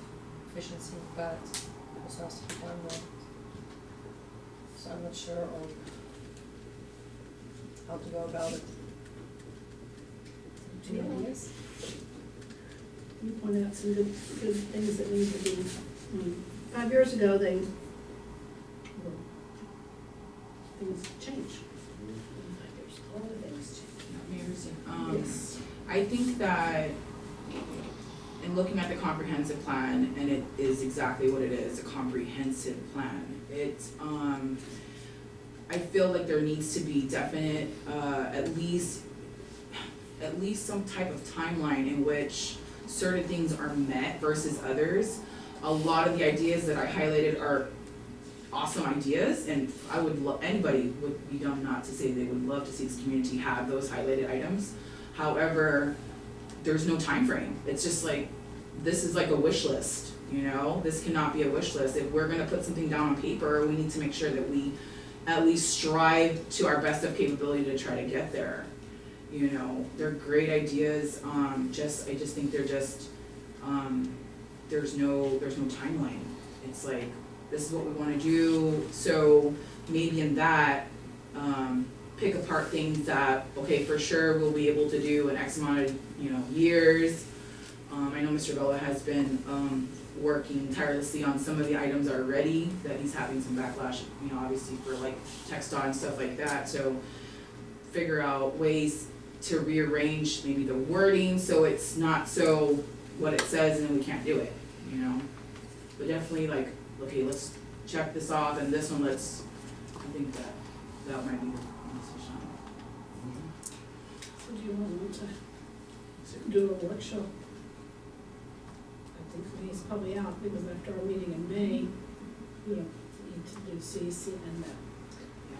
efficiency, but it also has to be done well. So I'm not sure on how to go about it. Do you have ideas? You pointed out some good things that need to be, 5 years ago, things changed. A lot of things changed. Yes. I think that in looking at the comprehensive plan, and it is exactly what it is, a comprehensive plan. It's, I feel like there needs to be definite, at least some type of timeline in which certain things are met versus others. A lot of the ideas that I highlighted are awesome ideas, and I would anybody would be dumb not to say they would love to see this community have those highlighted items. However, there's no time frame. It's just like, this is like a wish list, you know? This cannot be a wish list. If we're gonna put something down on paper, we need to make sure that we at least strive to our best of capability to try to get there. You know, they're great ideas, I just think they're just, there's no timeline. It's like, this is what we wanna do, so maybe in that, pick apart things that, okay, for sure we'll be able to do in X amount of, years. I know Mr. Bella has been, working tirelessly on some of the items already, that he's having some backlash, obviously for like text and stuff like that, so figure out ways to rearrange maybe the wording, so it's not so what it says and we can't do it, you know? But definitely like, okay, let's check this off, and this one, I think that might be the decision. So do you want to do a workshop? I think he's probably out, because after our meeting in May, we don't need to do CEC and that.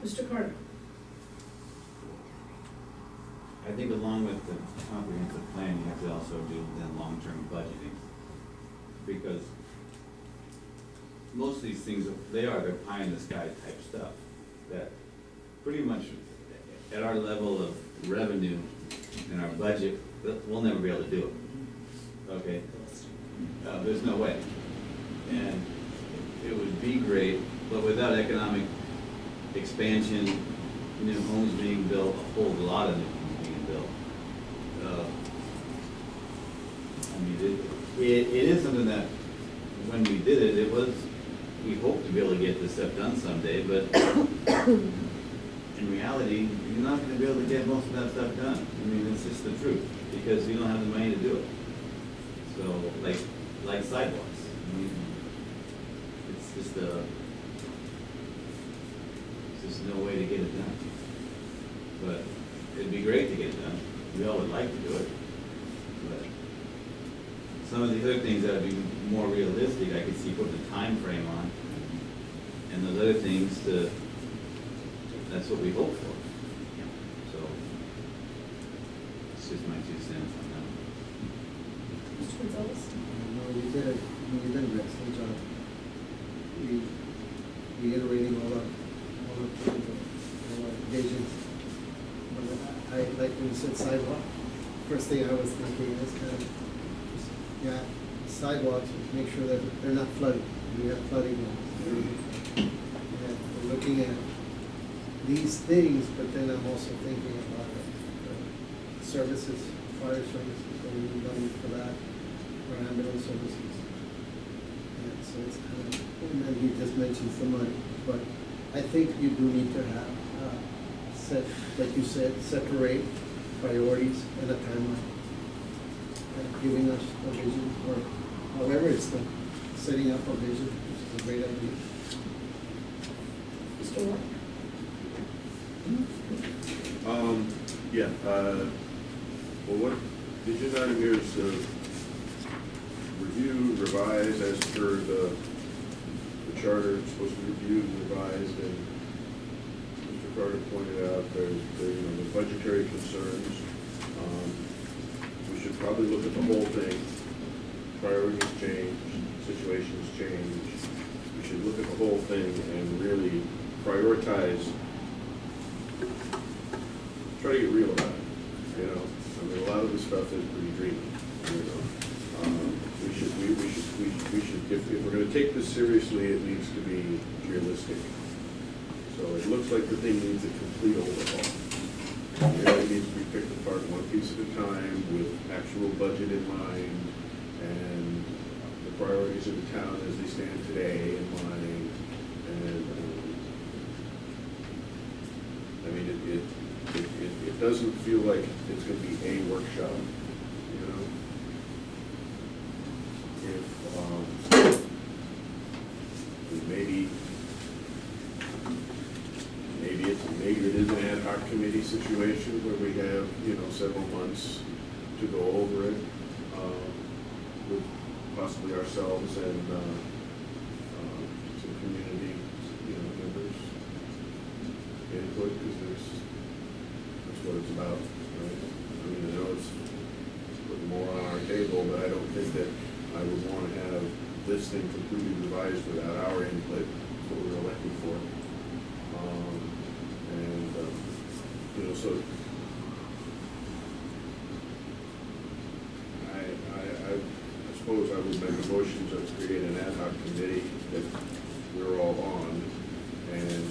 Mr. Carter? I think along with the comprehensive plan, you have to also do then long-term budgeting. Because most of these things, they're pie-in-the-sky type stuff that pretty much at our level of revenue and our budget, we'll never be able to do it. Okay? There's no way. And it would be great, but without economic expansion, new homes being built, a whole lot of new homes being built. I mean, it is something that when we did it, we hoped to be able to get this stuff done someday, but in reality, you're not gonna be able to get most of that stuff done. I mean, it's just the truth, because you don't have the money to do it. So, like sidewalks, I mean, it's just no way to get it done. But it'd be great to get it done. We all would like to do it. But some of the other things that would be more realistic, I could see putting a time frame on. And those other things, that's what we hope for. So, it's just my 2 cents on that. Mr. Gonzalez? No, you did an excellent job. Reiterating all our visions. I like when you said sidewalk. First thing I was thinking is kind of, yeah, sidewalks, make sure that they're not flooded. We have flooding. We're looking at these things, but then I'm also thinking about services, fire services, and we need money for that, for ambulance services. And so it's kind of, and then he just mentioned some money, but I think you do need to have, like you said, separate priorities and a timeline. Giving us a vision, or however it's done, setting up a vision, which is a great idea. Mr. Ward? Yeah, well, what, the agenda item here is review, revise as per the charter, it's supposed to be reviewed and revised, and Mr. Carter pointed out there's the budgetary concerns. We should probably look at the whole thing. Priorities change, situations change. We should look at the whole thing and really prioritize, try to get real about it, you know? I mean, a lot of this stuff is pretty dreamy, you know? We should, if we're gonna take this seriously, it needs to be realistic. So it looks like the thing needs a complete overhaul. It really needs to be picked apart one piece at a time with actual budget in mind and the priorities of the town as they stand today in mind. And, I mean, it doesn't feel like it's gonna be a workshop, you know? If, maybe it is an ad hoc committee situation where we have, several months to go over it, with possibly ourselves and, some community, members input, because that's what it's about, right? I mean, I know it's putting more on our table, but I don't think that I would want to have this thing completely revised without our input. That's what we were elected for. So I suppose I would make a motion to create an ad hoc committee that we're all on and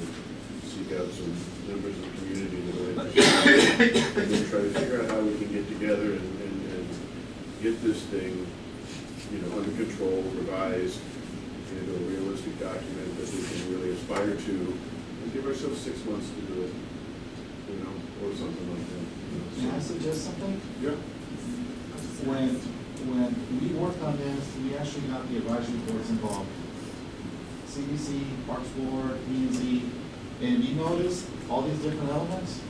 seek out some members of the community that are interested and then try to figure out how we can get together and get this thing, under control, revised into a realistic document that we can really aspire to, and give ourselves 6 months to do it. you know, or something like that. May I suggest something? Yeah. When we worked on this, we actually got the advisory boards involved. CDC, Parks Board, P&Z, and you notice all these different elements?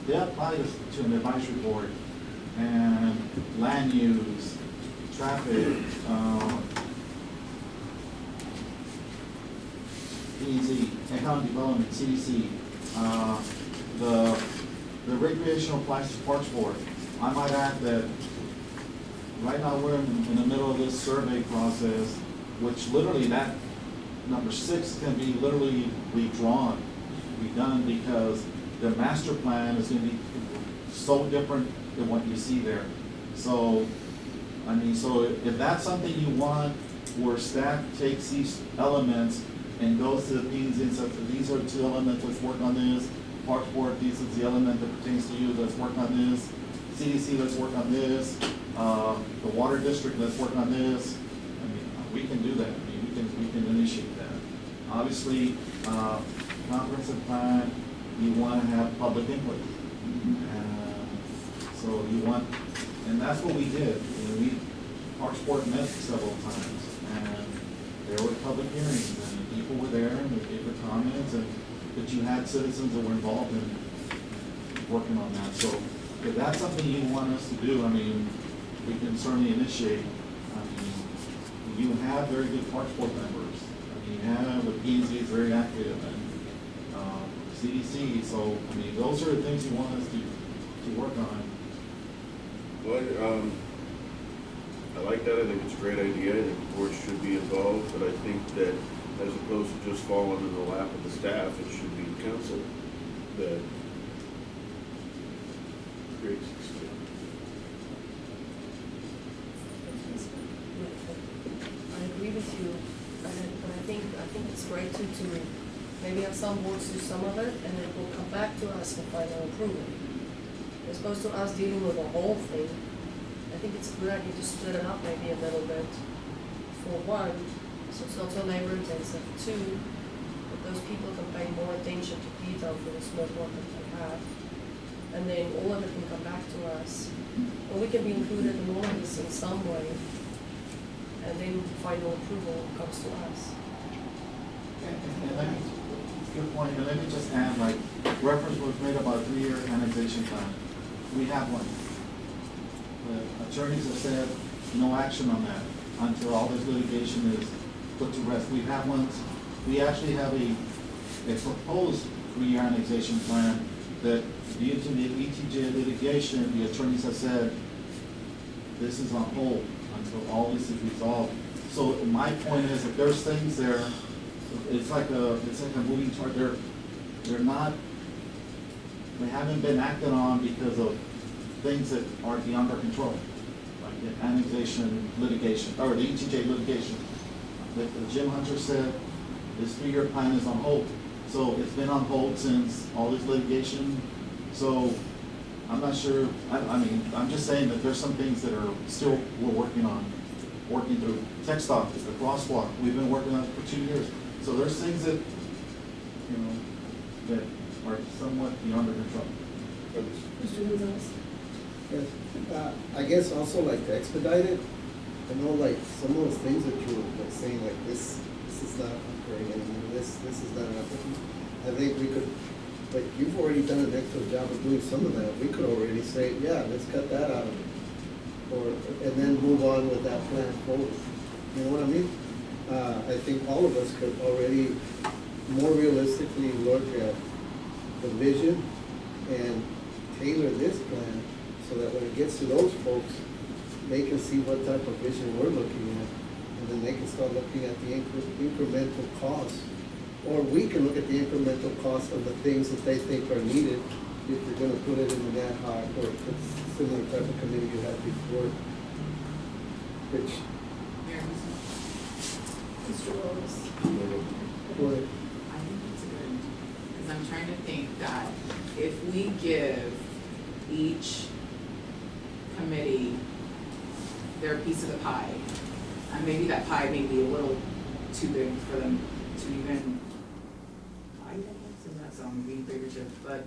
They apply to an advisory board, and land use, traffic, P&Z, economic development, CDC, the recreational applies to Parks Board. I might add that right now we're in the middle of this survey process, which literally that number 6 can be literally redrawn, redone, because the master plan is gonna be so different than what you see there. So, I mean, so if that's something you want, where staff takes these elements and goes to the P&Z and says, these are 2 elements, let's work on this. Parks Board, this is the element that pertains to you, let's work on this. CDC, let's work on this. The Water District, let's work on this. I mean, we can do that. I mean, we can initiate that. Obviously, comprehensive plan, you want to have public input. So you want, and that's what we did. You know, Parks Board met several times, and there were public hearings, and people were there, and they gave their comments, and but you had citizens that were involved in working on that. So if that's something you want us to do, I mean, we can certainly initiate. I mean, you have very good Parks Board members. I mean, you have, the P&Z is very active, and CDC, so, I mean, those are the things you want us to work on. Well, I like that, I think it's a great idea, I think the board should be involved, but I think that as opposed to just falling in the lap of the staff, it should be council that creates the staff. I agree with you, but I think it's great to maybe have some boards do some of it, and it will come back to us for final approval. As opposed to us dealing with the whole thing, I think it's a good idea to split it up maybe a little bit. For one, so it's not so labor intensive. 2, that those people can pay more attention to detail for the small work that they have. And then all of it can come back to us. Or we can be included in all of this in some way. And then final approval comes to us. And let me, good point, and let me just add, like, reference was made about a 3-year annexation plan. We have one. The attorneys have said no action on that until all this litigation is put to rest. We have ones, we actually have a proposed 3-year annexation plan that due to the ETJ litigation, the attorneys have said this is on hold until all this is resolved. So my point is that there's things there, it's like a moving target. They haven't been acted on because of things that are beyond our control, like the annexation litigation, or the ETJ litigation. Like Jim Hunter said, this 3-year plan is on hold. So it's been on hold since all this litigation. So I'm not sure, I mean, I'm just saying that there's some things that are still, we're working through. Tech stop, the crosswalk, we've been working on it for 2 years. So there's things that, you know, that are somewhat beyond our control. Mr. Gonzalez? Yes, I guess also like to expedite it. I know like some of those things that you were like saying, like this is not occurring anymore, this is not happening. I think we could, like you've already done an excellent job of doing some of that. We could already say, yeah, let's cut that out of it. And then move on with that plan forward. You know what I mean? I think all of us could already more realistically look at the vision and tailor this plan so that when it gets to those folks, they can see what type of vision we're looking at, and then they can start looking at the incremental costs. Or we can look at the incremental cost of the things that they think are needed if you're gonna put it in an ad hoc or similar type of committee you had before. Which, Mr. Rose. go ahead. I think it's good, because I'm trying to think that if we give each committee their piece of the pie, and maybe that pie may be a little too big for them to even bite, I guess, is that so I'm being figurative, but,